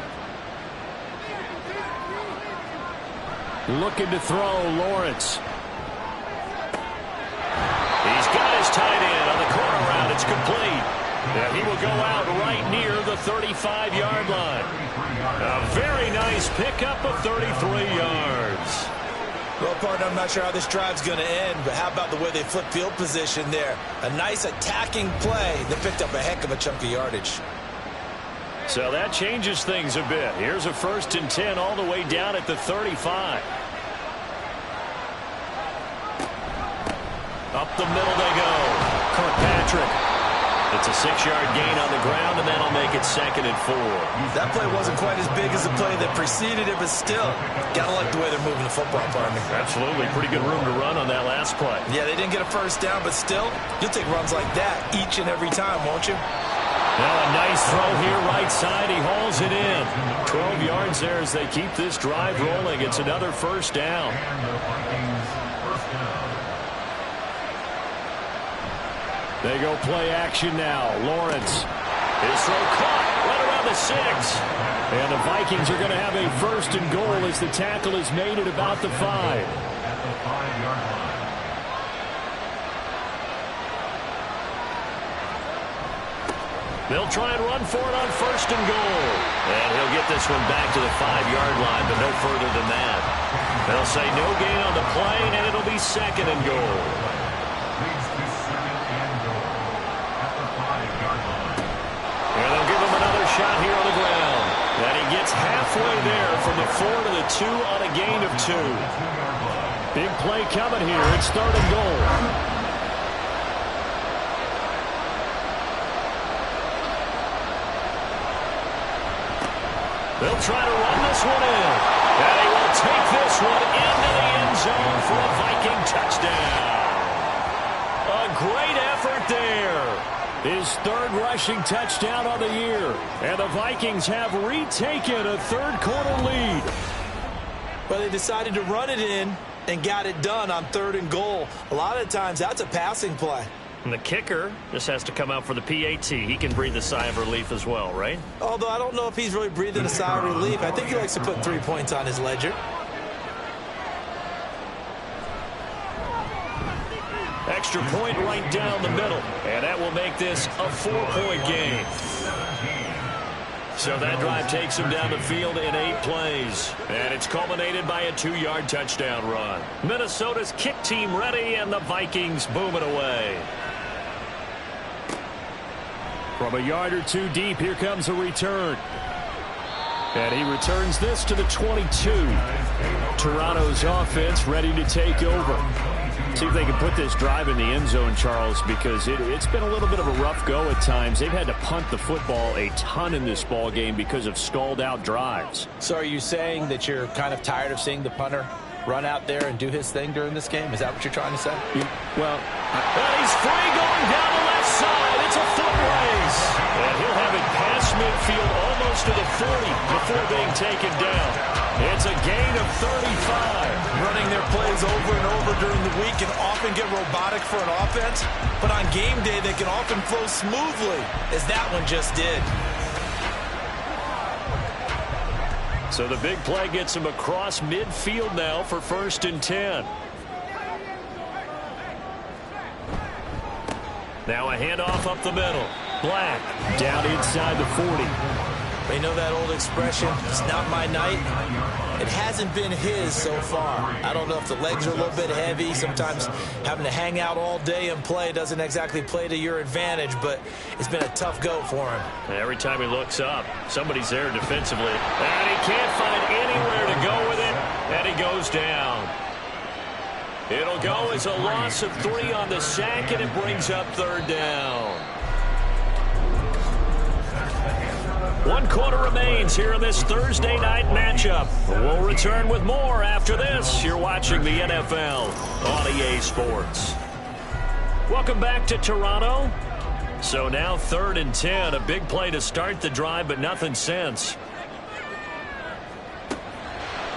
Looking to throw, Lawrence. He's got his tight end on the corner route. It's complete. And he will go out right near the 35-yard line. A very nice pickup of 33 yards. Well, partner, I'm not sure how this drive's going to end, but how about the way they flip field position there? A nice attacking play that picked up a heck of a chunk of yardage. So that changes things a bit. Here's a 1st and 10 all the way down at the 35. Up the middle they go. Kirkpatrick. It's a 6-yard gain on the ground, and that'll make it 2nd and 4. That play wasn't quite as big as the play that preceded it, but still, gotta like the way they're moving the football, partner. Absolutely. Pretty good room to run on that last play. Yeah, they didn't get a first down, but still, you'll take runs like that each and every time, won't you? Now a nice throw here, right side. He hauls it in. 12 yards there as they keep this drive rolling. It's another first down. They go play action now. Lawrence. His throw caught right around the 6. And the Vikings are going to have a 1st and goal as the tackle is made at about the 5. At the 5-yard line. They'll try and run for it on 1st and goal. And he'll get this one back to the 5-yard line, but no further than that. They'll say no gain on the play, and it'll be 2nd and goal. And they'll give him another shot here on the ground. And he gets halfway there from the 4 to the 2 on a gain of 2. Big play coming here. It's 3rd and goal. They'll try to run this one in. And he will take this one into the end zone for a Viking touchdown. A great effort there. His third rushing touchdown on the year. And the Vikings have retaken a third-quarter lead. Well, they decided to run it in and got it done on 3rd and goal. A lot of times, that's a passing play. And the kicker just has to come out for the PAT. He can breathe a sigh of relief as well, right? Although I don't know if he's really breathing a sigh of relief. I think he likes to put 3 points on his ledger. Extra point right down the middle. And that will make this a 4-point game. So that drive takes him down the field in 8 plays. And it's culminated by a 2-yard touchdown run. Minnesota's kick team ready, and the Vikings boom it away. From a yard or 2 deep, here comes a return. And he returns this to the 22. Toronto's offense ready to take over. See if they can put this drive in the end zone, Charles, because it's been a little bit of a rough go at times. They've had to punt the football a ton in this ball game because of stalled-out drives. So are you saying that you're kind of tired of seeing the punter run out there and do his thing during this game? Is that what you're trying to say? Well, he's free going down the left side. It's a foot race. And he'll have it past midfield almost to the 40 before being taken down. It's a gain of 35. Running their plays over and over during the week can often get robotic for an offense, but on game day they can often flow smoothly, as that one just did. So the big play gets him across midfield now for 1st and 10. Now a handoff up the middle. Black down inside the 40. You know that old expression, it's not my night? It hasn't been his so far. I don't know if the legs are a little bit heavy. Sometimes having to hang out all day and play doesn't exactly play to your advantage, but it's been a tough go for him. And every time he looks up, somebody's there defensively. And he can't find anywhere to go with it, and he goes down. It'll go as a loss of 3 on the sack, and it brings up 3rd down. 1 quarter remains here in this Thursday night matchup. We'll return with more after this. You're watching the NFL on EA Sports. Welcome back to Toronto. So now 3rd and 10. A big play to start the drive, but nothing since.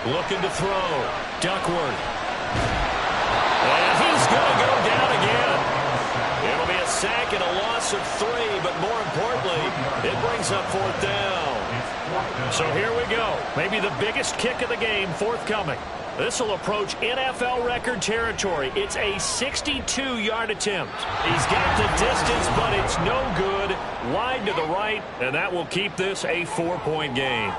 Looking to throw. Duckworth. And he's going to go down again. It'll be a sack and a loss of 3, but more importantly, it brings up 4th down. So here we go. Maybe the biggest kick of the game forthcoming. This will approach NFL record territory. It's a 62-yard attempt. He's got the distance, but it's no good. Wide to the right, and that will keep this a 4-point game.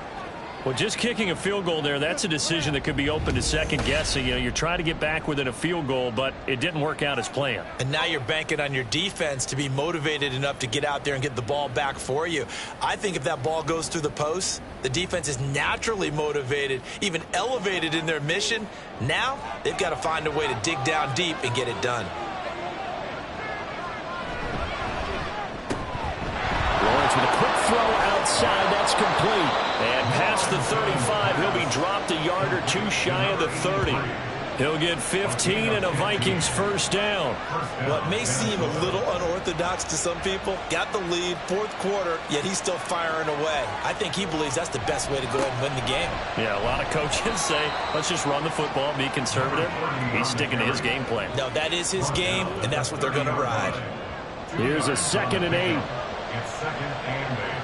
Well, just kicking a field goal there, that's a decision that could be open to second guessing. You know, you're trying to get back within a field goal, but it didn't work out as planned. And now you're banking on your defense to be motivated enough to get out there and get the ball back for you. I think if that ball goes through the post, the defense is naturally motivated, even elevated in their mission. Now they've got to find a way to dig down deep and get it done. Lawrence with a quick throw outside. That's complete. And past the 35, he'll be dropped a yard or 2 shy of the 30. He'll get 15 and a Vikings 1st down. What may seem a little unorthodox to some people, got the lead, 4th quarter, yet he's still firing away. I think he believes that's the best way to go ahead and win the game. Yeah, a lot of coaches say, let's just run the football, be conservative. He's sticking to his game plan. No, that is his game, and that's what they're going to ride. Here's a 2nd and 8. It's 2nd and 8.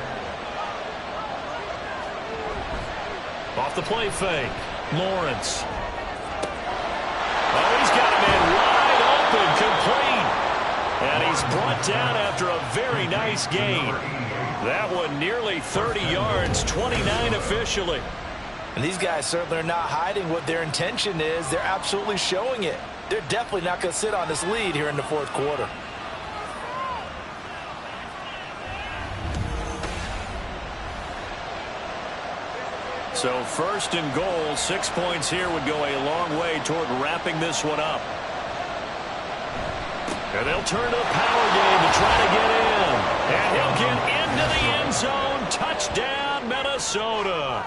Off the play fake. Lawrence. Oh, he's got a man wide open, complete. And he's brought down after a very nice gain. That one nearly 30 yards, 29 officially. And these guys certainly are not hiding what their intention is. They're absolutely showing it. They're definitely not going to sit on this lead here in the 4th quarter. So 1st and goal, 6 points here would go a long way toward wrapping this one up. And they'll turn to the power game to try to get in. And he'll get into the end zone. Touchdown, Minnesota.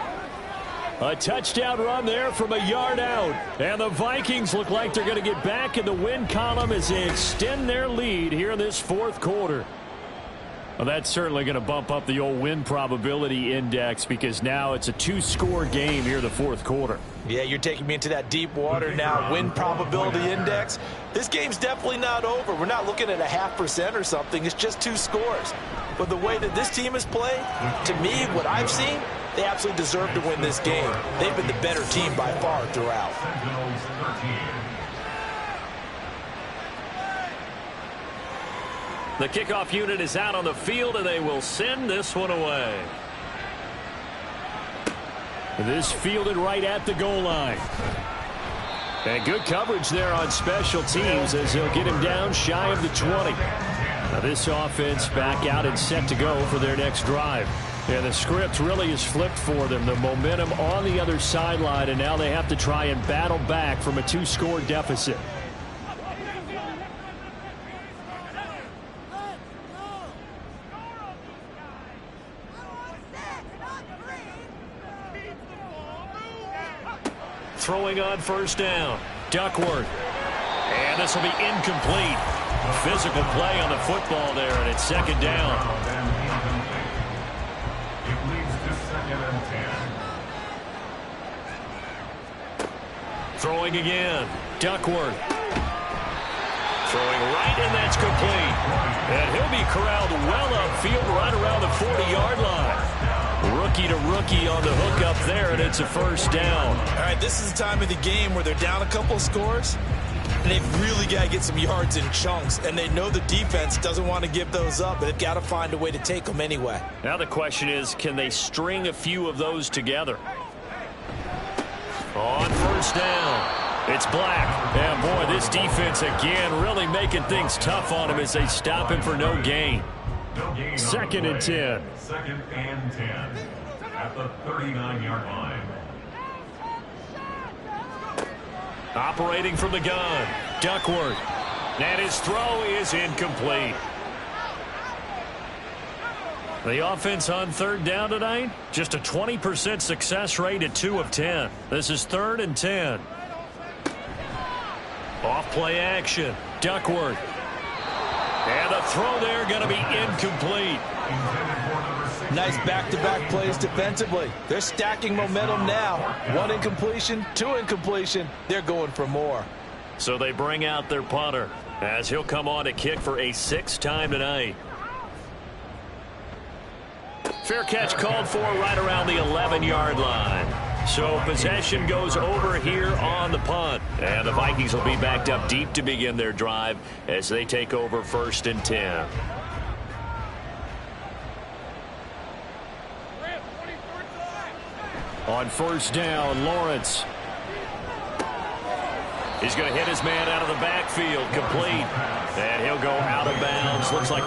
A touchdown run there from a yard out. And the Vikings look like they're going to get back in the win column as they extend their lead here in this 4th quarter. Well, that's certainly going to bump up the old win probability index because now it's a 2-score game here in the fourth quarter. Yeah, you're taking me into that deep water now. Win probability index. This game's definitely not over. We're not looking at a 0.5% or something. It's just 2 scores. But the way that this team has played, to me, what I've seen, they absolutely deserve to win this game. They've been the better team by far throughout. Sentinels 13. The kickoff unit is out on the field, and they will send this one away. This fielded right at the goal line. And good coverage there on special teams as they'll get him down shy of the 20. Now this offense back out and set to go for their next drive. And the script really is flipped for them. The momentum on the other sideline, and now they have to try and battle back from a 2-score deficit. Throwing on first down. Duckworth. And this will be incomplete. Physical play on the football there, and it's second down. It leads to 2nd and 10. Throwing again. Duckworth. Throwing right, and that's complete. And he'll be corralled well upfield right around the 40-yard line. Rookie to rookie on the hook up there, and it's a first down. All right, this is the time of the game where they're down a couple of scores, and they've really got to get some yards in chunks, and they know the defense doesn't want to give those up, but they've got to find a way to take them anyway. Now the question is, can they string a few of those together? On first down, it's Black. And boy, this defense again really making things tough on him as they stop him for no gain. No gain on 2nd and 10. 2nd and 10 at the 39-yard line. Operating from the gun, Duckworth. And his throw is incomplete. The offense on third down tonight, just a 20% success rate at 2 of 10. This is 3rd and 10. Off play action, Duckworth. And the throw there going to be incomplete. Nice back-to-back plays defensively. They're stacking momentum now. 1 incompletion, 2 incompletion. They're going for more. So they bring out their punter as he'll come on to kick for a 6th time tonight. Fair catch called for right around the 11-yard line. So possession goes over here on the punt. And the Vikings will be backed up deep to begin their drive as they take over 1st and 10. On first down, Lawrence. He's going to hit his man out of the backfield, complete. And he'll go out of bounds. Looks like...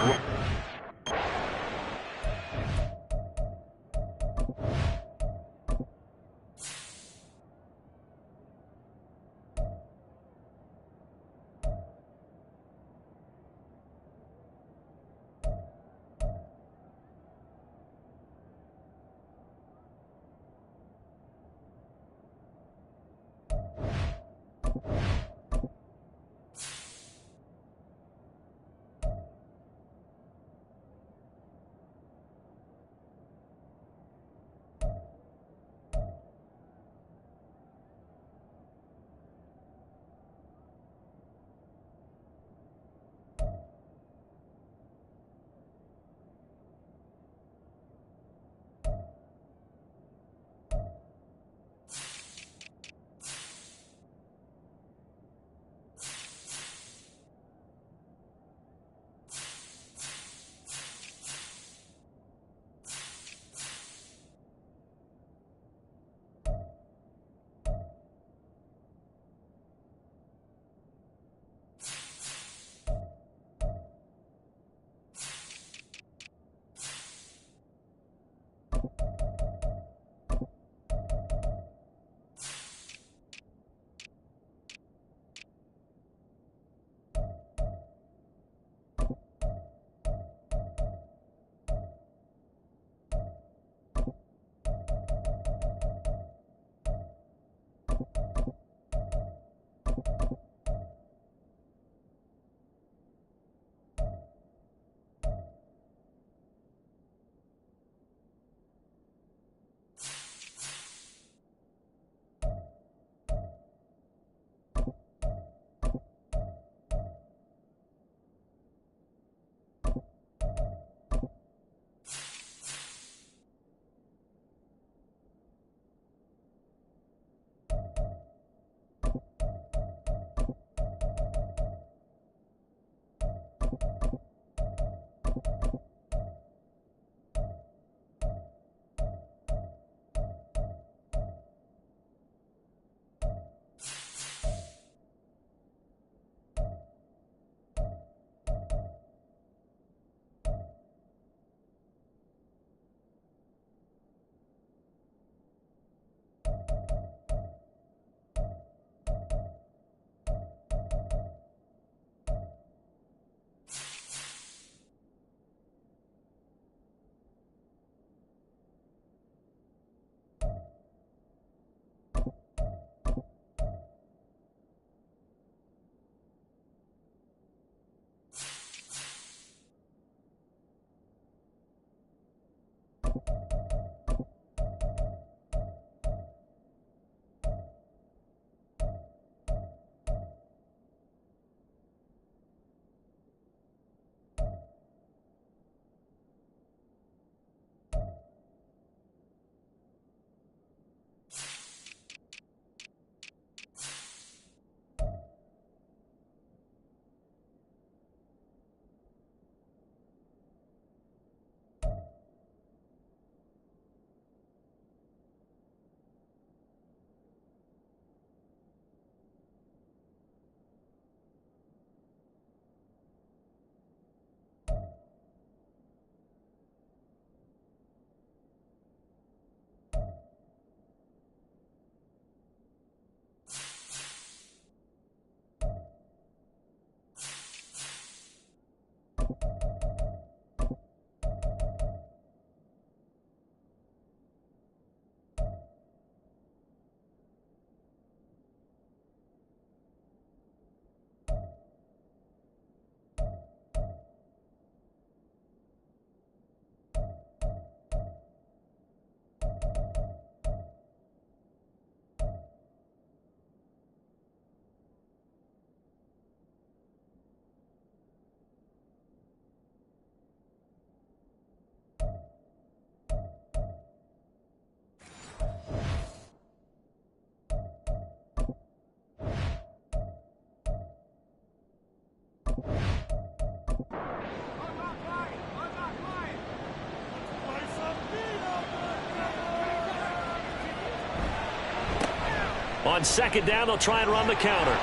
On second down, they'll try and run the counter.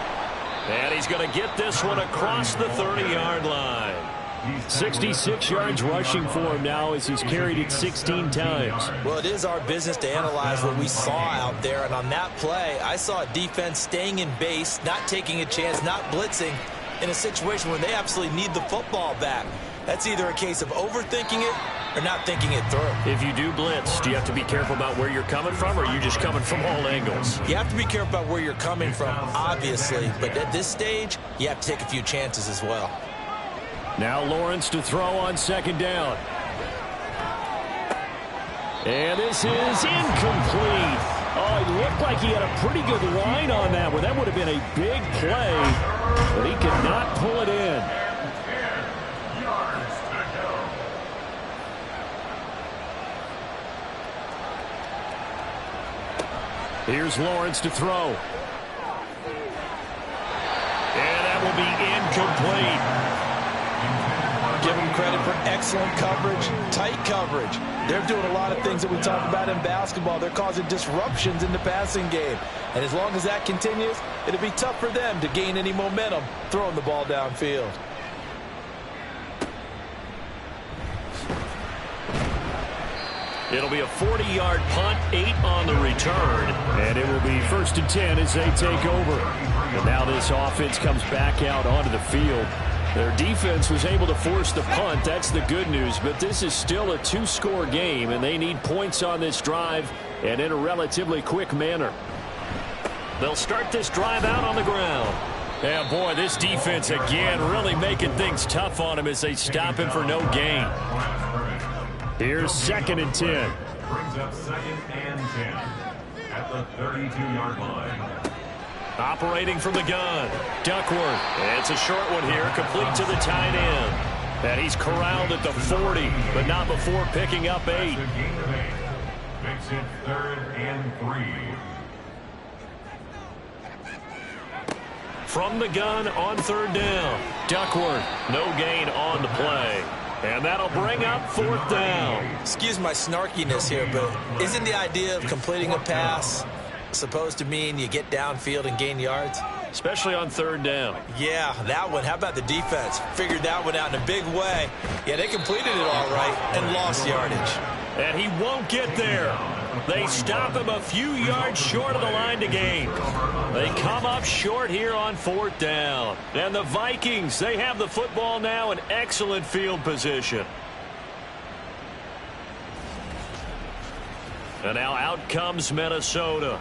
And he's going to get this one across the 30-yard line. 66 yards rushing for him now as he's carried it 16 times. Well, it is our business to analyze what we saw out there. And on that play, I saw a defense staying in base, not taking a chance, not blitzing in a situation where they absolutely need the football back. That's either a case of overthinking it or not thinking it through. If you do blitz, do you have to be careful about where you're coming from, or are you just coming from all angles? You have to be careful about where you're coming from, obviously. But at this stage, you have to take a few chances as well. Now Lawrence to throw on second down. And this is incomplete. Oh, it looked like he had a pretty good line on that one. That would have been a big play, but he could not pull it in. Here's Lawrence to throw. And that will be incomplete. Give them credit for excellent coverage, tight coverage. They're doing a lot of things that we talk about in basketball. They're causing disruptions in the passing game. And as long as that continues, it'll be tough for them to gain any momentum throwing the ball downfield. It'll be a 40-yard punt, 8 on the return. And it will be 1st and 10 as they take over. And now this offense comes back out onto the field. Their defense was able to force the punt. That's the good news. But this is still a 2-score game, and they need points on this drive and in a relatively quick manner. They'll start this drive out on the ground. Yeah, boy, this defense again really making things tough on him as they stop him for no gain. Here's 2nd and 10. Brings up 2nd and 10 at the 32-yard line. Operating from the gun, Duckworth. It's a short one here, complete to the tight end. And he's corralled at the 40, but not before picking up 8. Makes it 3rd and 3. From the gun on 3rd down, Duckworth. No gain on the play. And that'll bring up 4th down. Excuse my snarkiness here, but isn't the idea of completing a pass supposed to mean you get downfield and gain yards? Especially on 3rd down. Yeah, that one. How about the defense? Figured that one out in a big way. Yeah, they completed it all right and lost yardage. And he won't get there. They stop him a few yards short of the line to gain. They come up short here on 4th down. And the Vikings, they have the football now in excellent field position. And now out comes Minnesota.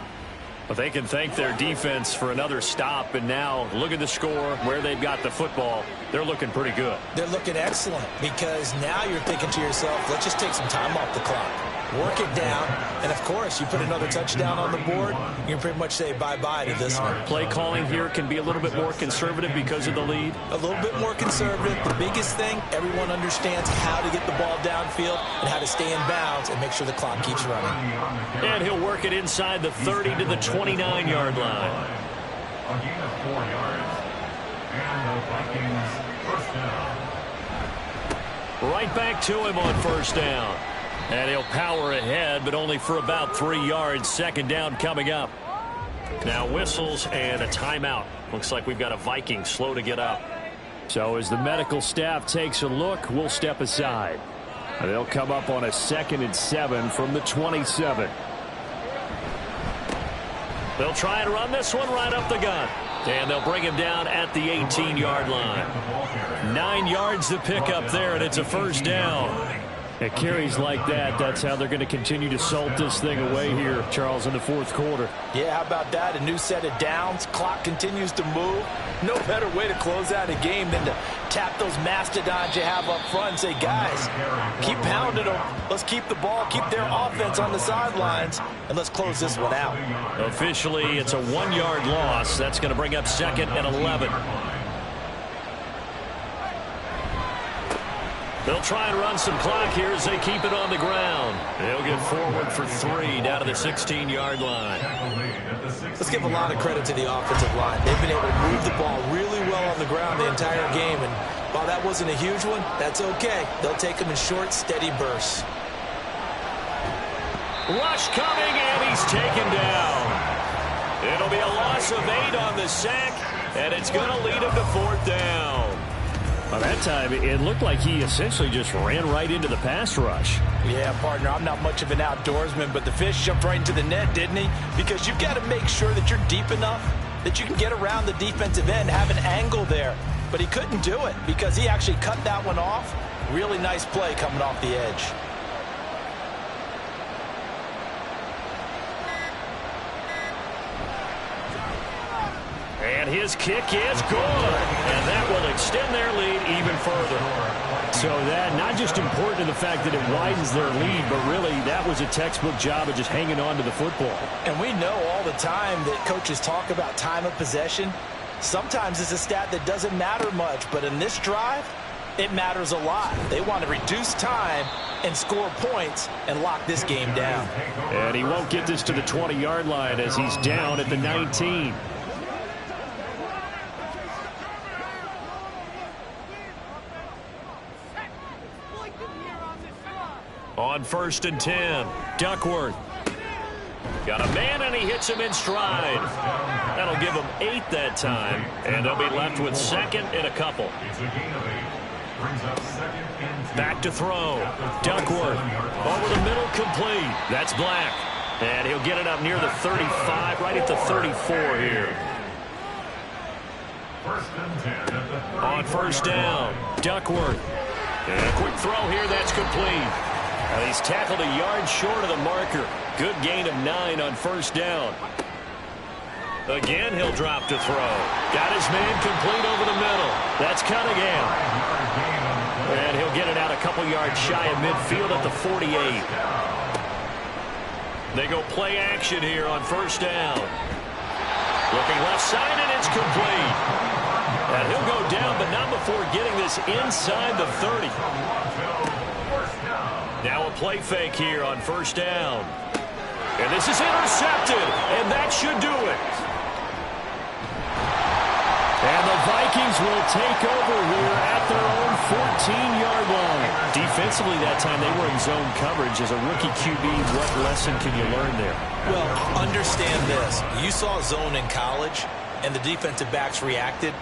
But they can thank their defense for another stop. And now look at the score, where they've got the football. They're looking pretty good. They're looking excellent because now you're thinking to yourself, let's just take some time off the clock. Work it down, and of course, you put another touchdown on the board, you can pretty much say bye-bye to this one. Play calling here can be a little bit more conservative because of the lead. A little bit more conservative. The biggest thing, everyone understands how to get the ball downfield and how to stay in bounds and make sure the clock keeps running. And he'll work it inside the 30 to the 29-yard line. A gain of 4 yards. And the Vikings 1st down. Right back to him on 1st down. And he'll power ahead, but only for about 3 yards. 2nd down coming up. Now whistles and a timeout. Looks like we've got a Viking slow to get up. So as the medical staff takes a look, we'll step aside. And they'll come up on a 2nd and 7 from the 27. They'll try and run this one right up the gut. And they'll bring him down at the 18-yard line. 9 yards to pick up there, and it's a first down. At carries like that, that's how they're going to continue to salt this thing away here, Charles, in the fourth quarter. Yeah, how about that? A new set of downs. Clock continues to move. No better way to close out a game than to tap those mastodons you have up front and say, guys, keep pounding them. Let's keep the ball, keep their offense on the sidelines, and let's close this one out. Officially, it's a 1-yard loss. That's going to bring up 2nd and 11. They'll try and run some clock here as they keep it on the ground. They'll get forward for 3 down to the 16-yard line. Let's give a lot of credit to the offensive line. They've been able to move the ball really well on the ground the entire game. And while that wasn't a huge one, that's okay. They'll take them in short, steady bursts. Rush coming, and he's taken down. It'll be a loss of 8 on the sack, and it's going to lead him to 4th down. By that time, it looked like he essentially just ran right into the pass rush. Yeah, partner, I'm not much of an outdoorsman, but the fish jumped right into the net, didn't he? Because you've got to make sure that you're deep enough that you can get around the defensive end, have an angle there. But he couldn't do it because he actually cut that one off. Really nice play coming off the edge. And his kick is good. And that will extend their lead even further. So that not just important in the fact that it widens their lead, but really that was a textbook job of just hanging on to the football. And we know all the time that coaches talk about time of possession. Sometimes it's a stat that doesn't matter much, but in this drive, it matters a lot. They want to reduce time and score points and lock this game down. And he won't get this to the 20-yard line as he's down at the 19. On 1st and 10, Duckworth. Got a man, and he hits him in stride. That'll give him 8 that time, and they'll be left with 2nd and a couple. Back to throw. Duckworth over the middle, complete. That's Black. And he'll get it up near the 35, right at the 34 here. On 1st down, Duckworth. And a quick throw here, that's complete. And he's tackled a yard short of the marker. Good gain of 9 on 1st down. Again, he'll drop to throw. Got his man complete over the middle. That's Cunningham. And he'll get it out a couple yards shy of midfield at the 48. They go play action here on 1st down. Looking left side, and it's complete. And he'll go down, but not before getting this inside the 30. Now a play fake here on 1st down. And this is intercepted, and that should do it. And the Vikings will take over here at their own 14-yard line. Defensively that time, they were in zone coverage. As a rookie QB, what lesson can you learn there? Well, understand this. You saw zone in college, and the defensive backs reacted,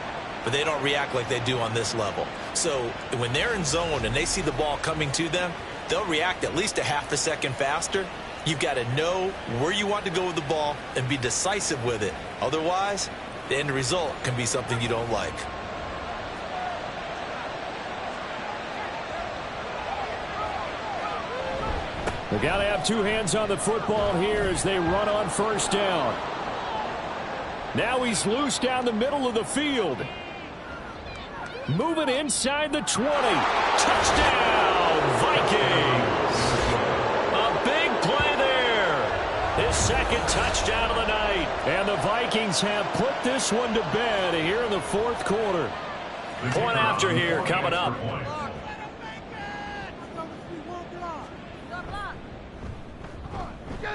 but they don't react like they do on this level. So when they're in zone and they see the ball coming to them, they'll react at least a half a second faster. You've got to know where you want to go with the ball and be decisive with it. Otherwise, the end result can be something you don't like. They got to have 2 hands on the football here as they run on 1st down. Now he's loose down the middle of the field. Moving inside the 20. Touchdown, Vikings. A big play there. His 2nd touchdown of the night. And the Vikings have put this one to bed here in the 4th quarter. Point after here coming up.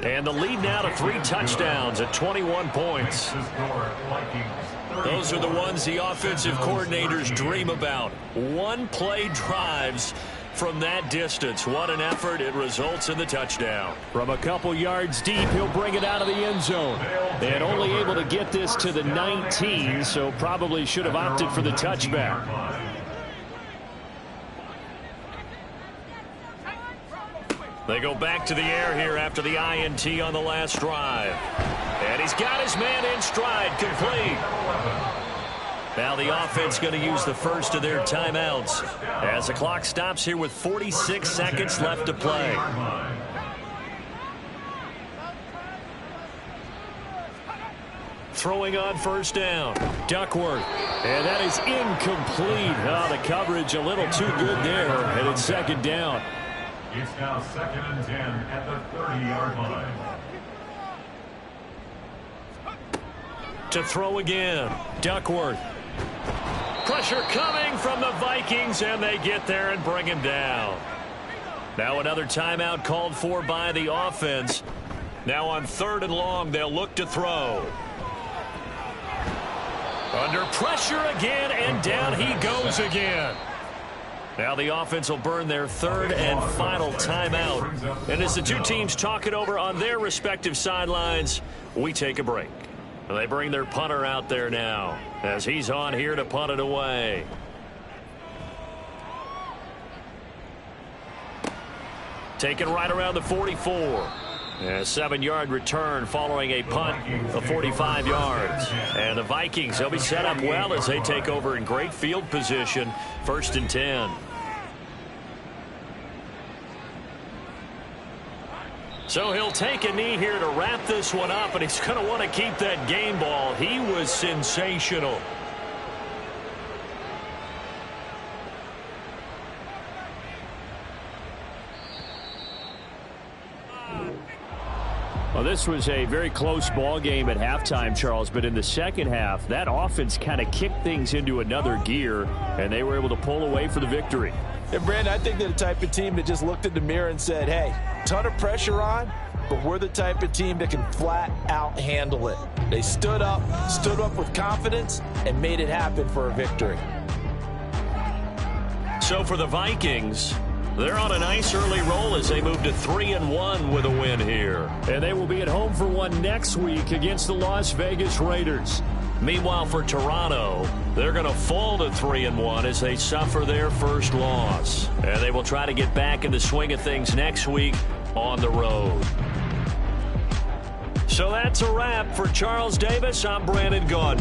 And the lead now to 3 touchdowns at 21 points. Those are the ones the offensive coordinators dream about. One-play drives from that distance. What an effort. It results in the touchdown. From a couple yards deep, he'll bring it out of the end zone. And only able to get this to the 19, so probably should have opted for the touchback. They go back to the air here after the INT on the last drive. And he's got his man in stride, complete. Now the offense going to use the first of their timeouts as the clock stops here with 46 seconds left to play. Throwing on first down. Duckworth. And that is incomplete. Oh, the coverage a little too good there. And it's second down. It's now 2nd and 10 at the 30-yard line. To throw again. Duckworth. Pressure coming from the Vikings, and they get there and bring him down. Now another timeout called for by the offense. Now on 3rd and long, they'll look to throw. Under pressure again, and down he goes again. Now the offense will burn their 3rd and final timeout. And as the two teams talk it over on their respective sidelines, we take a break. They bring their punter out there now as he's on here to punt it away. Taken right around the 44. A 7-yard return following a punt of 45 yards. And the Vikings, they'll be set up well as they take over in great field position. 1st and 10. So he'll take a knee here to wrap this one up, and he's going to want to keep that game ball. He was sensational. Well, this was a very close ball game at halftime, Charles, but in the second half, that offense kind of kicked things into another gear, and they were able to pull away for the victory. And, Brandon, I think they're the type of team that just looked in the mirror and said, hey, ton of pressure on, but we're the type of team that can flat out handle it. They stood up with confidence, and made it happen for a victory. So for the Vikings, they're on a nice early roll as they move to 3-1 with a win here. And they will be at home for one next week against the Las Vegas Raiders. Meanwhile, for Toronto, they're going to fall to 3-1 as they suffer their first loss. And they will try to get back in the swing of things next week on the road. So that's a wrap. For Charles Davis, I'm Brandon Gaudin.